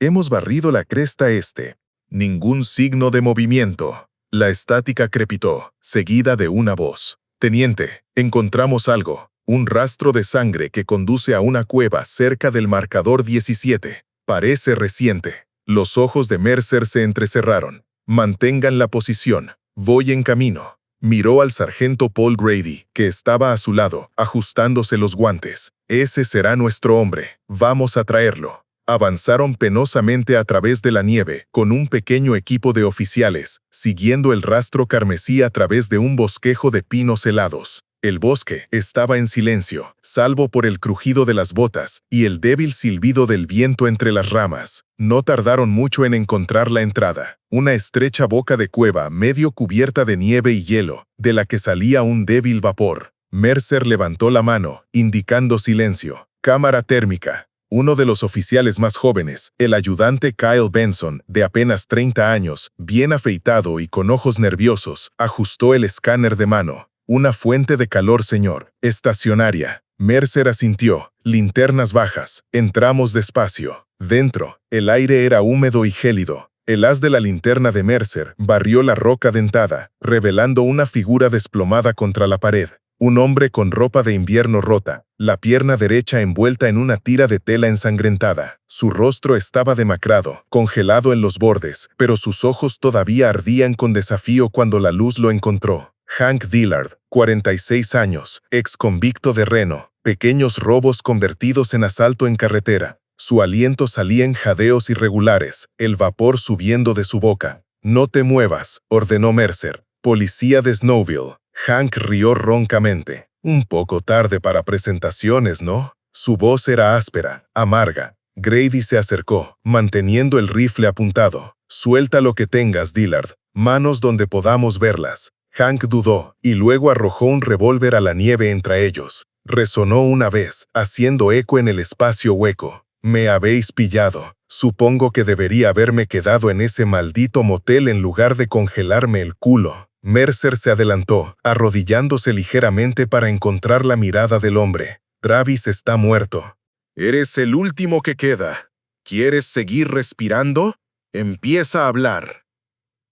Hemos barrido la cresta este. Ningún signo de movimiento». La estática crepitó, seguida de una voz. «Teniente, encontramos algo. Un rastro de sangre que conduce a una cueva cerca del marcador 17. Parece reciente». Los ojos de Mercer se entrecerraron. «Mantengan la posición. Voy en camino». Miró al sargento Paul Grady, que estaba a su lado, ajustándose los guantes. «Ese será nuestro hombre. Vamos a traerlo». Avanzaron penosamente a través de la nieve, con un pequeño equipo de oficiales, siguiendo el rastro carmesí a través de un bosquejo de pinos helados. El bosque estaba en silencio, salvo por el crujido de las botas y el débil silbido del viento entre las ramas. No tardaron mucho en encontrar la entrada, una estrecha boca de cueva medio cubierta de nieve y hielo, de la que salía un débil vapor. Mercer levantó la mano, indicando silencio. «Cámara térmica». Uno de los oficiales más jóvenes, el ayudante Kyle Benson, de apenas 30 años, bien afeitado y con ojos nerviosos, ajustó el escáner de mano. Una fuente de calor, señor. Estacionaria. Mercer asintió. Linternas bajas. Entramos despacio. Dentro, el aire era húmedo y gélido. El haz de la linterna de Mercer barrió la roca dentada, revelando una figura desplomada contra la pared. Un hombre con ropa de invierno rota, la pierna derecha envuelta en una tira de tela ensangrentada. Su rostro estaba demacrado, congelado en los bordes, pero sus ojos todavía ardían con desafío cuando la luz lo encontró. Hank Dillard, 46 años, ex convicto de Reno, pequeños robos convertidos en asalto en carretera. Su aliento salía en jadeos irregulares, el vapor subiendo de su boca. «No te muevas», ordenó Mercer. «Policía de Snowville». Hank rió roncamente. Un poco tarde para presentaciones, ¿no? Su voz era áspera, amarga. Grady se acercó, manteniendo el rifle apuntado. «Suelta lo que tengas, Dillard. Manos donde podamos verlas». Hank dudó, y luego arrojó un revólver a la nieve entre ellos. Resonó una vez, haciendo eco en el espacio hueco. «Me habéis pillado. Supongo que debería haberme quedado en ese maldito motel en lugar de congelarme el culo». Mercer se adelantó, arrodillándose ligeramente para encontrar la mirada del hombre. «Travis está muerto». «Eres el último que queda. ¿Quieres seguir respirando? Empieza a hablar».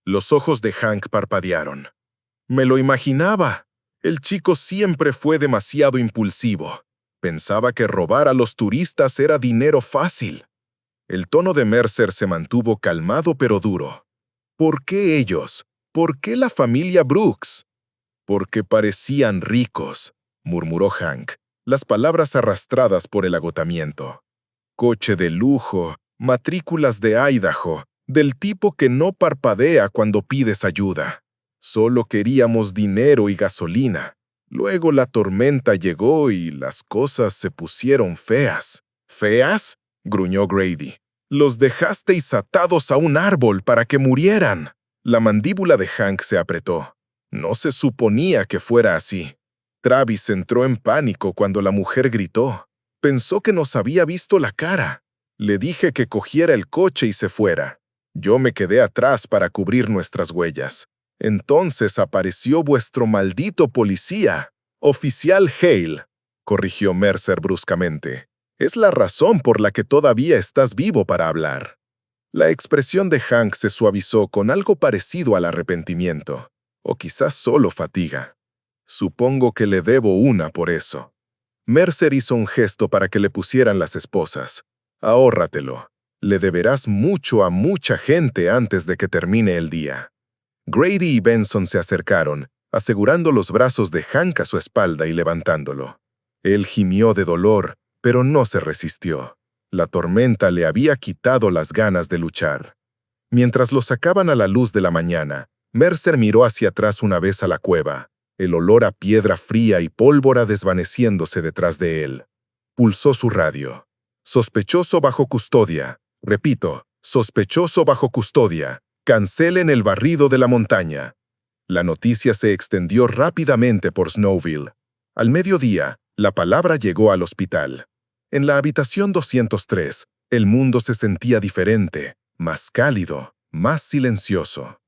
Los ojos de Hank parpadearon. «Me lo imaginaba. El chico siempre fue demasiado impulsivo. Pensaba que robar a los turistas era dinero fácil». El tono de Mercer se mantuvo calmado pero duro. «¿Por qué ellos? ¿Por qué la familia Brooks?» «Porque parecían ricos», murmuró Hank, las palabras arrastradas por el agotamiento. «Coche de lujo, matrículas de Idaho, del tipo que no parpadea cuando pides ayuda. Solo queríamos dinero y gasolina. Luego la tormenta llegó y las cosas se pusieron feas». «¿Feas?», gruñó Grady. «Los dejasteis atados a un árbol para que murieran». La mandíbula de Hank se apretó. No se suponía que fuera así. Travis entró en pánico cuando la mujer gritó. Pensó que nos había visto la cara. Le dije que cogiera el coche y se fuera. Yo me quedé atrás para cubrir nuestras huellas. Entonces apareció vuestro maldito policía. «Oficial Hale», corrigió Mercer bruscamente. «Es la razón por la que todavía estás vivo para hablar». La expresión de Hank se suavizó con algo parecido al arrepentimiento, o quizás solo fatiga. «Supongo que le debo una por eso». Mercer hizo un gesto para que le pusieran las esposas. «Ahórratelo. Le deberás mucho a mucha gente antes de que termine el día». Grady y Benson se acercaron, asegurando los brazos de Hank a su espalda y levantándolo. Él gimió de dolor, pero no se resistió. La tormenta le había quitado las ganas de luchar. Mientras lo sacaban a la luz de la mañana, Mercer miró hacia atrás una vez a la cueva, el olor a piedra fría y pólvora desvaneciéndose detrás de él. Pulsó su radio. «Sospechoso bajo custodia. Repito, sospechoso bajo custodia. Cancelen el barrido de la montaña». La noticia se extendió rápidamente por Snowville. Al mediodía, la palabra llegó al hospital. En la habitación 203, el mundo se sentía diferente, más cálido, más silencioso.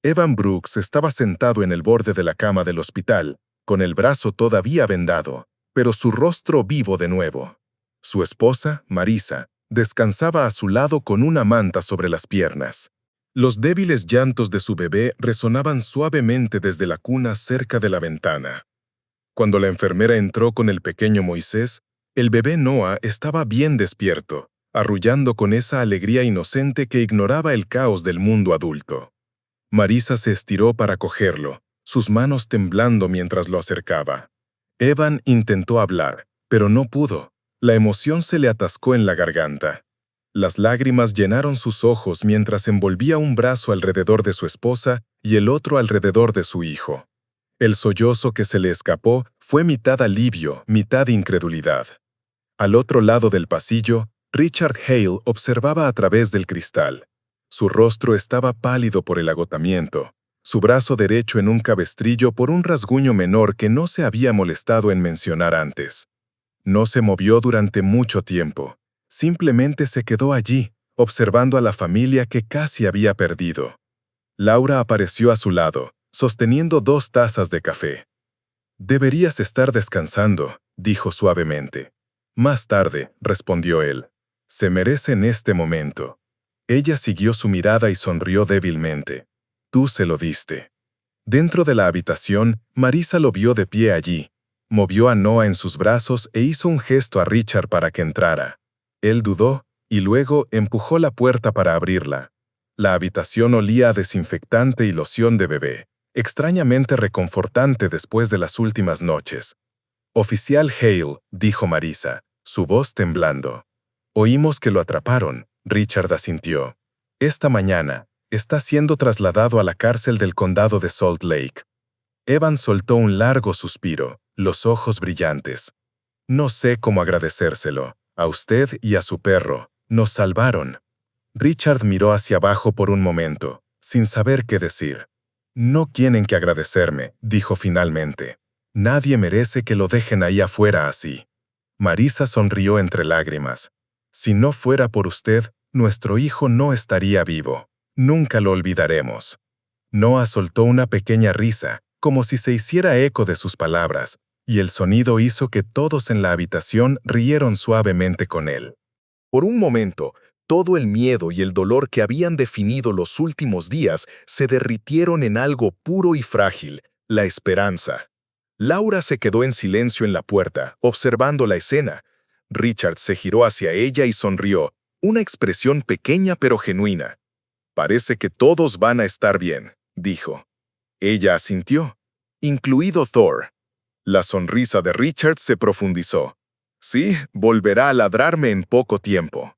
Evan Brooks estaba sentado en el borde de la cama del hospital, con el brazo todavía vendado, pero su rostro vivo de nuevo. Su esposa, Marisa, descansaba a su lado con una manta sobre las piernas. Los débiles llantos de su bebé resonaban suavemente desde la cuna cerca de la ventana. Cuando la enfermera entró con el pequeño Moisés, el bebé Noah estaba bien despierto, arrullando con esa alegría inocente que ignoraba el caos del mundo adulto. Marisa se estiró para cogerlo, sus manos temblando mientras lo acercaba. Evan intentó hablar, pero no pudo. La emoción se le atascó en la garganta. Las lágrimas llenaron sus ojos mientras envolvía un brazo alrededor de su esposa y el otro alrededor de su hijo. El sollozo que se le escapó fue mitad alivio, mitad incredulidad. Al otro lado del pasillo, Richard Hale observaba a través del cristal. Su rostro estaba pálido por el agotamiento, su brazo derecho en un cabestrillo por un rasguño menor que no se había molestado en mencionar antes. No se movió durante mucho tiempo. Simplemente se quedó allí, observando a la familia que casi había perdido. Laura apareció a su lado, sosteniendo 2 tazas de café. «Deberías estar descansando», dijo suavemente. «Más tarde», respondió él. «Se merece en este momento». Ella siguió su mirada y sonrió débilmente. «Tú se lo diste». Dentro de la habitación, Marisa lo vio de pie allí. Movió a Noah en sus brazos e hizo un gesto a Richard para que entrara. Él dudó y luego empujó la puerta para abrirla. La habitación olía a desinfectante y loción de bebé, extrañamente reconfortante después de las últimas noches. «Oficial Hale», dijo Marisa, su voz temblando. «Oímos que lo atraparon», Richard asintió. «Esta mañana está siendo trasladado a la cárcel del condado de Salt Lake». Evan soltó un largo suspiro, los ojos brillantes. «No sé cómo agradecérselo. A usted y a su perro. Nos salvaron». Richard miró hacia abajo por un momento, sin saber qué decir. «No tienen que agradecerme», dijo finalmente. «Nadie merece que lo dejen ahí afuera así». Marisa sonrió entre lágrimas. «Si no fuera por usted, nuestro hijo no estaría vivo. Nunca lo olvidaremos». Noah soltó una pequeña risa, como si se hiciera eco de sus palabras, y el sonido hizo que todos en la habitación rieron suavemente con él. Por un momento, todo el miedo y el dolor que habían definido los últimos días se derritieron en algo puro y frágil, la esperanza. Laura se quedó en silencio en la puerta, observando la escena. Richard se giró hacia ella y sonrió, una expresión pequeña pero genuina. «Parece que todos van a estar bien», dijo. Ella asintió, incluido Thor. La sonrisa de Richard se profundizó. «Sí, volverá a ladrarme en poco tiempo».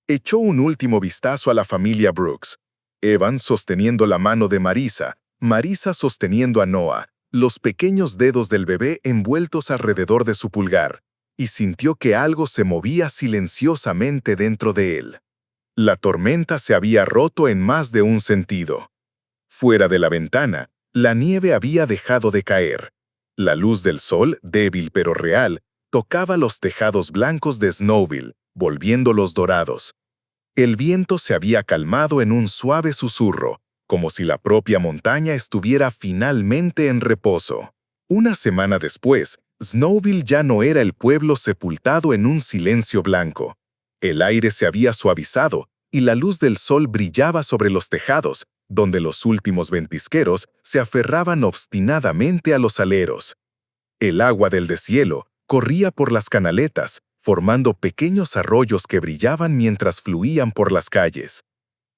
Echó un último vistazo a la familia Brooks. Evan sosteniendo la mano de Marisa, Marisa sosteniendo a Noah, los pequeños dedos del bebé envueltos alrededor de su pulgar, y sintió que algo se movía silenciosamente dentro de él. La tormenta se había roto en más de un sentido. Fuera de la ventana, la nieve había dejado de caer. La luz del sol, débil pero real, tocaba los tejados blancos de Snowville, volviéndolos dorados. El viento se había calmado en un suave susurro, como si la propia montaña estuviera finalmente en reposo. Una semana después, Snowville ya no era el pueblo sepultado en un silencio blanco. El aire se había suavizado y la luz del sol brillaba sobre los tejados, donde los últimos ventisqueros se aferraban obstinadamente a los aleros. El agua del deshielo corría por las canaletas, formando pequeños arroyos que brillaban mientras fluían por las calles.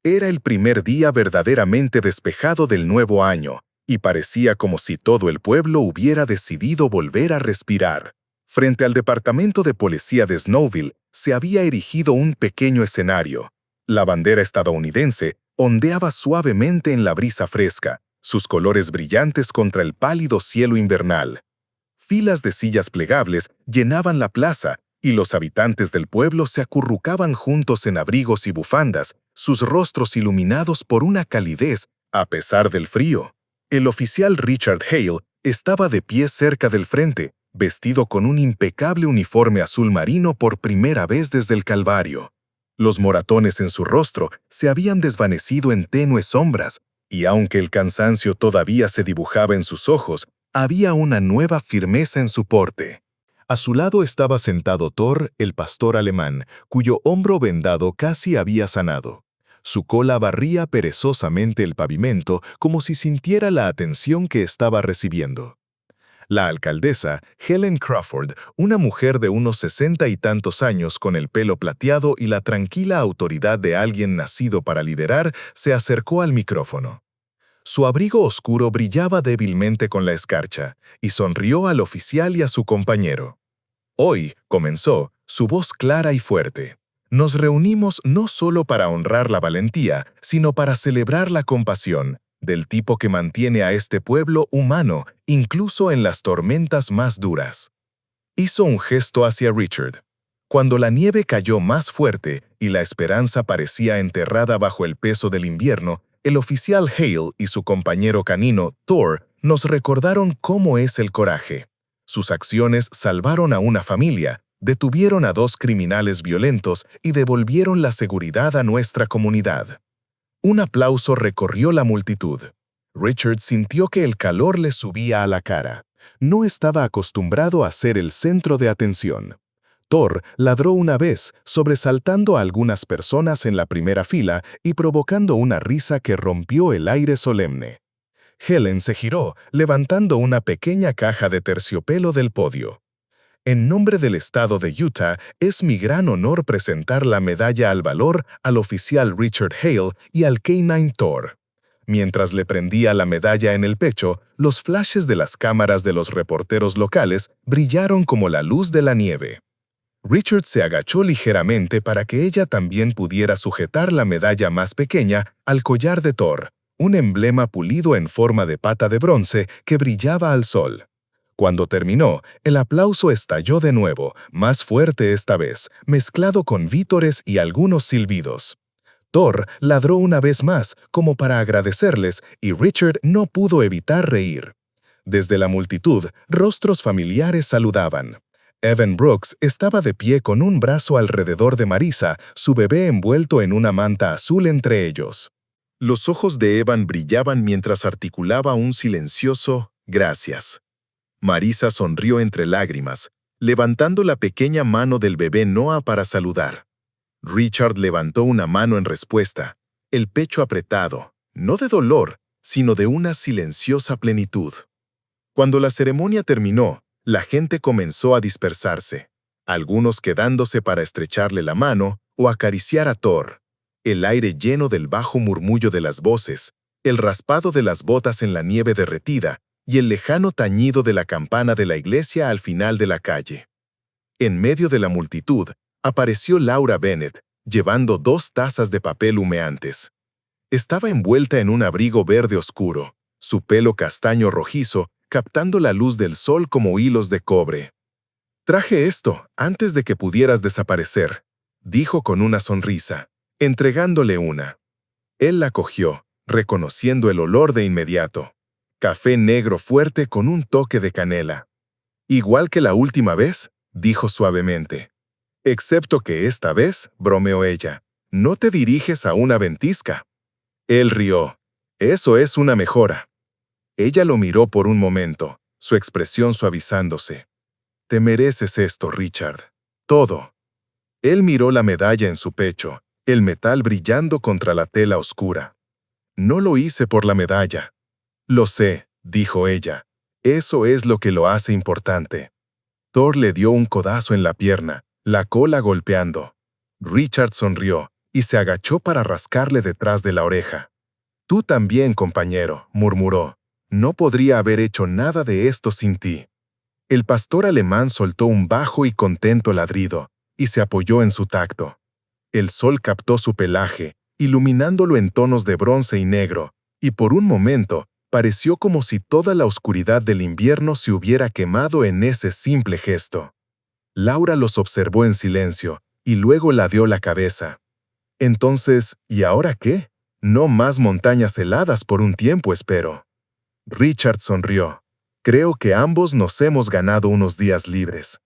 Era el primer día verdaderamente despejado del nuevo año, y parecía como si todo el pueblo hubiera decidido volver a respirar. Frente al departamento de policía de Snowville se había erigido un pequeño escenario. La bandera estadounidense ondeaba suavemente en la brisa fresca, sus colores brillantes contra el pálido cielo invernal. Filas de sillas plegables llenaban la plaza y los habitantes del pueblo se acurrucaban juntos en abrigos y bufandas, sus rostros iluminados por una calidez a pesar del frío. El oficial Richard Hale estaba de pie cerca del frente, vestido con un impecable uniforme azul marino por primera vez desde el Calvario. Los moratones en su rostro se habían desvanecido en tenues sombras, y aunque el cansancio todavía se dibujaba en sus ojos, había una nueva firmeza en su porte. A su lado estaba sentado Thor, el pastor alemán, cuyo hombro vendado casi había sanado. Su cola barría perezosamente el pavimento como si sintiera la atención que estaba recibiendo. La alcaldesa, Helen Crawford, una mujer de unos 60 y tantos años con el pelo plateado y la tranquila autoridad de alguien nacido para liderar, se acercó al micrófono. Su abrigo oscuro brillaba débilmente con la escarcha, y sonrió al oficial y a su compañero. Hoy, comenzó, su voz clara y fuerte. Nos reunimos no solo para honrar la valentía, sino para celebrar la compasión, del tipo que mantiene a este pueblo humano, incluso en las tormentas más duras. Hizo un gesto hacia Richard. Cuando la nieve cayó más fuerte y la esperanza parecía enterrada bajo el peso del invierno, el oficial Hale y su compañero canino, Thor, nos recordaron cómo es el coraje. Sus acciones salvaron a una familia, Detuvieron a 2 criminales violentos y devolvieron la seguridad a nuestra comunidad. Un aplauso recorrió la multitud. Richard sintió que el calor le subía a la cara. No estaba acostumbrado a ser el centro de atención. Thor ladró una vez, sobresaltando a algunas personas en la primera fila y provocando una risa que rompió el aire solemne. Helen se giró, levantando una pequeña caja de terciopelo del podio. En nombre del estado de Utah, es mi gran honor presentar la medalla al valor al oficial Richard Hale y al K9 Thor. Mientras le prendía la medalla en el pecho, los flashes de las cámaras de los reporteros locales brillaron como la luz de la nieve. Richard se agachó ligeramente para que ella también pudiera sujetar la medalla más pequeña al collar de Thor, un emblema pulido en forma de pata de bronce que brillaba al sol. Cuando terminó, el aplauso estalló de nuevo, más fuerte esta vez, mezclado con vítores y algunos silbidos. Thor ladró una vez más, como para agradecerles, y Richard no pudo evitar reír. Desde la multitud, rostros familiares saludaban. Evan Brooks estaba de pie con un brazo alrededor de Marisa, su bebé envuelto en una manta azul entre ellos. Los ojos de Evan brillaban mientras articulaba un silencioso «gracias». Marisa sonrió entre lágrimas, levantando la pequeña mano del bebé Noah para saludar. Richard levantó una mano en respuesta, el pecho apretado, no de dolor, sino de una silenciosa plenitud. Cuando la ceremonia terminó, la gente comenzó a dispersarse, algunos quedándose para estrecharle la mano o acariciar a Thor. El aire lleno del bajo murmullo de las voces, el raspado de las botas en la nieve derretida y el lejano tañido de la campana de la iglesia al final de la calle. En medio de la multitud, apareció Laura Bennett, llevando 2 tazas de papel humeantes. Estaba envuelta en un abrigo verde oscuro, su pelo castaño rojizo captando la luz del sol como hilos de cobre. «Traje esto antes de que pudieras desaparecer», dijo con una sonrisa, entregándole una. Él la cogió, reconociendo el olor de inmediato. Café negro fuerte con un toque de canela. «Igual que la última vez», dijo suavemente. «Excepto que esta vez», bromeó ella, «no te diriges a una ventisca». Él rió. «Eso es una mejora». Ella lo miró por un momento, su expresión suavizándose. «Te mereces esto, Richard. Todo». Él miró la medalla en su pecho, el metal brillando contra la tela oscura. «No lo hice por la medalla». «Lo sé», dijo ella. «Eso es lo que lo hace importante». Thor le dio un codazo en la pierna, la cola golpeando. Richard sonrió y se agachó para rascarle detrás de la oreja. «Tú también, compañero», murmuró. «No podría haber hecho nada de esto sin ti». El pastor alemán soltó un bajo y contento ladrido y se apoyó en su tacto. El sol captó su pelaje, iluminándolo en tonos de bronce y negro, y por un momento pareció como si toda la oscuridad del invierno se hubiera quemado en ese simple gesto. Laura los observó en silencio y luego ladeó la cabeza. «Entonces, ¿y ahora qué? No más montañas heladas por un tiempo, espero». Richard sonrió. «Creo que ambos nos hemos ganado unos días libres».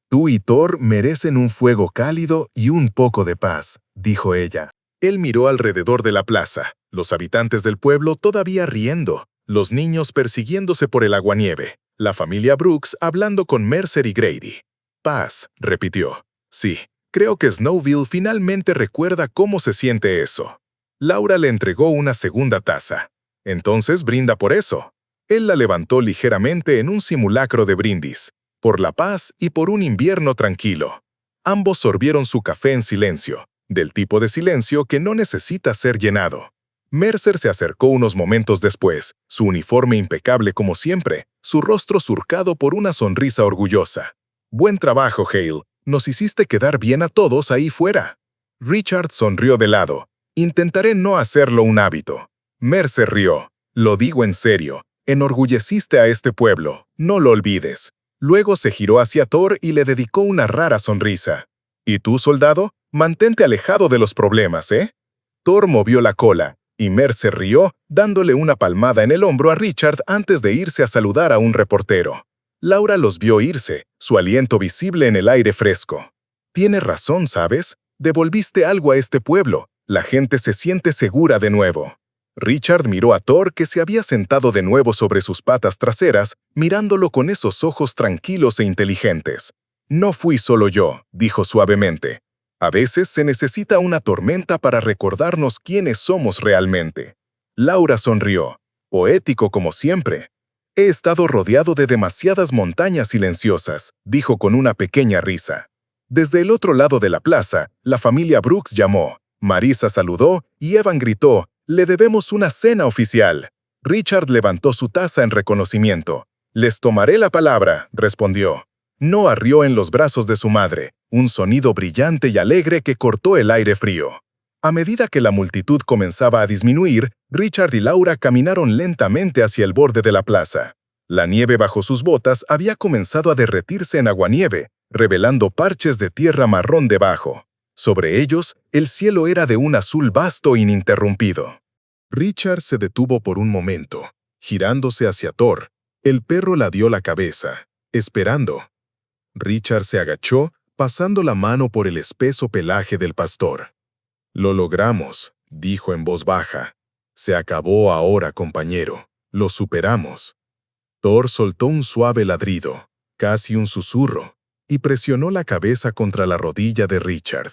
«Tú y Thor merecen un fuego cálido y un poco de paz», dijo ella. Él miró alrededor de la plaza, los habitantes del pueblo todavía riendo, los niños persiguiéndose por el aguanieve, la familia Brooks hablando con Mercer y Grady. «Paz», repitió. «Sí, creo que Snowville finalmente recuerda cómo se siente eso». Laura le entregó una segunda taza. «Entonces brinda por eso». Él la levantó ligeramente en un simulacro de brindis, por la paz y por un invierno tranquilo. Ambos sorbieron su café en silencio, del tipo de silencio que no necesita ser llenado. Mercer se acercó unos momentos después, su uniforme impecable como siempre, su rostro surcado por una sonrisa orgullosa. «Buen trabajo, Hale. Nos hiciste quedar bien a todos ahí fuera». Richard sonrió de lado. «Intentaré no hacerlo un hábito». Mercer rió. «Lo digo en serio. Enorgulleciste a este pueblo. No lo olvides». Luego se giró hacia Thor y le dedicó una rara sonrisa. «¿Y tú, soldado? Mantente alejado de los problemas, ¿eh?» Thor movió la cola, y Mercer rió, dándole una palmada en el hombro a Richard antes de irse a saludar a un reportero. Laura los vio irse, su aliento visible en el aire fresco. Tienes razón, ¿sabes? Devolviste algo a este pueblo. La gente se siente segura de nuevo. Richard miró a Thor, que se había sentado de nuevo sobre sus patas traseras, mirándolo con esos ojos tranquilos e inteligentes. No fui solo yo, dijo suavemente. A veces se necesita una tormenta para recordarnos quiénes somos realmente. Laura sonrió, poético como siempre. He estado rodeado de demasiadas montañas silenciosas, dijo con una pequeña risa. Desde el otro lado de la plaza, la familia Brooks llamó. Marisa saludó y Evan gritó, «Le debemos una cena oficial». Richard levantó su taza en reconocimiento. «Les tomaré la palabra», respondió. No arrió en los brazos de su madre, un sonido brillante y alegre que cortó el aire frío. A medida que la multitud comenzaba a disminuir, Richard y Laura caminaron lentamente hacia el borde de la plaza. La nieve bajo sus botas había comenzado a derretirse en aguanieve, revelando parches de tierra marrón debajo. Sobre ellos, el cielo era de un azul vasto e ininterrumpido. Richard se detuvo por un momento, girándose hacia Thor. El perro la dio la cabeza, esperando. Richard se agachó, pasando la mano por el espeso pelaje del pastor. «Lo logramos», dijo en voz baja. «Se acabó ahora, compañero. Lo superamos». Thor soltó un suave ladrido, casi un susurro, y presionó la cabeza contra la rodilla de Richard.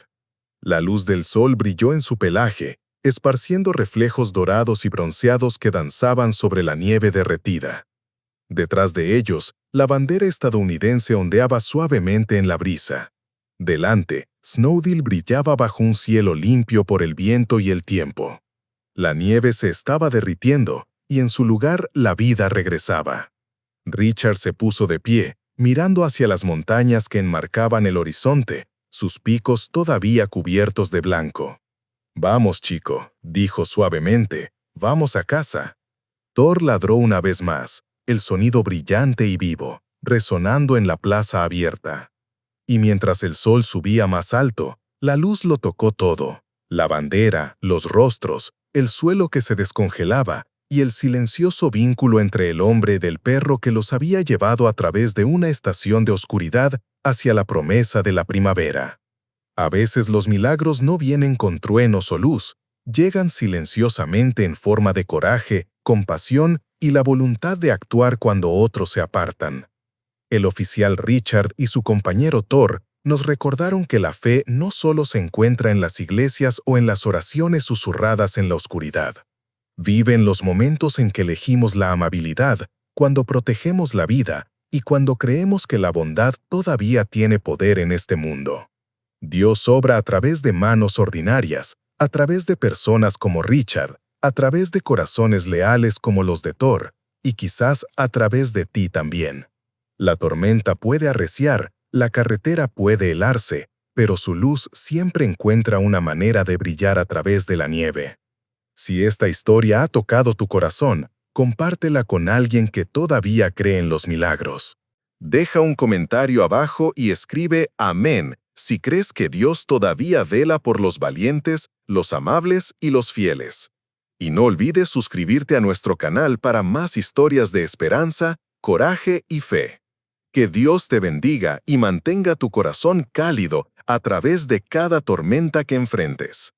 La luz del sol brilló en su pelaje, esparciendo reflejos dorados y bronceados que danzaban sobre la nieve derretida. Detrás de ellos, la bandera estadounidense ondeaba suavemente en la brisa. Delante, Snowdale brillaba bajo un cielo limpio por el viento y el tiempo. La nieve se estaba derritiendo, y en su lugar la vida regresaba. Richard se puso de pie, mirando hacia las montañas que enmarcaban el horizonte, sus picos todavía cubiertos de blanco. «Vamos, chico», dijo suavemente, «vamos a casa». Thor ladró una vez más, el sonido brillante y vivo, resonando en la plaza abierta. Y mientras el sol subía más alto, la luz lo tocó todo: la bandera, los rostros, el suelo que se descongelaba y el silencioso vínculo entre el hombre y el perro que los había llevado a través de una estación de oscuridad hacia la promesa de la primavera. A veces los milagros no vienen con truenos o luz, llegan silenciosamente en forma de coraje, compasión y la voluntad de actuar cuando otros se apartan. El oficial Richard y su compañero Thor nos recordaron que la fe no solo se encuentra en las iglesias o en las oraciones susurradas en la oscuridad. Vive en los momentos en que elegimos la amabilidad, cuando protegemos la vida y cuando creemos que la bondad todavía tiene poder en este mundo. Dios obra a través de manos ordinarias, a través de personas como Richard, a través de corazones leales como los de Thor, y quizás a través de ti también. La tormenta puede arreciar, la carretera puede helarse, pero su luz siempre encuentra una manera de brillar a través de la nieve. Si esta historia ha tocado tu corazón, compártela con alguien que todavía cree en los milagros. Deja un comentario abajo y escribe «Amén» si crees que Dios todavía vela por los valientes, los amables y los fieles. Y no olvides suscribirte a nuestro canal para más historias de esperanza, coraje y fe. Que Dios te bendiga y mantenga tu corazón cálido a través de cada tormenta que enfrentes.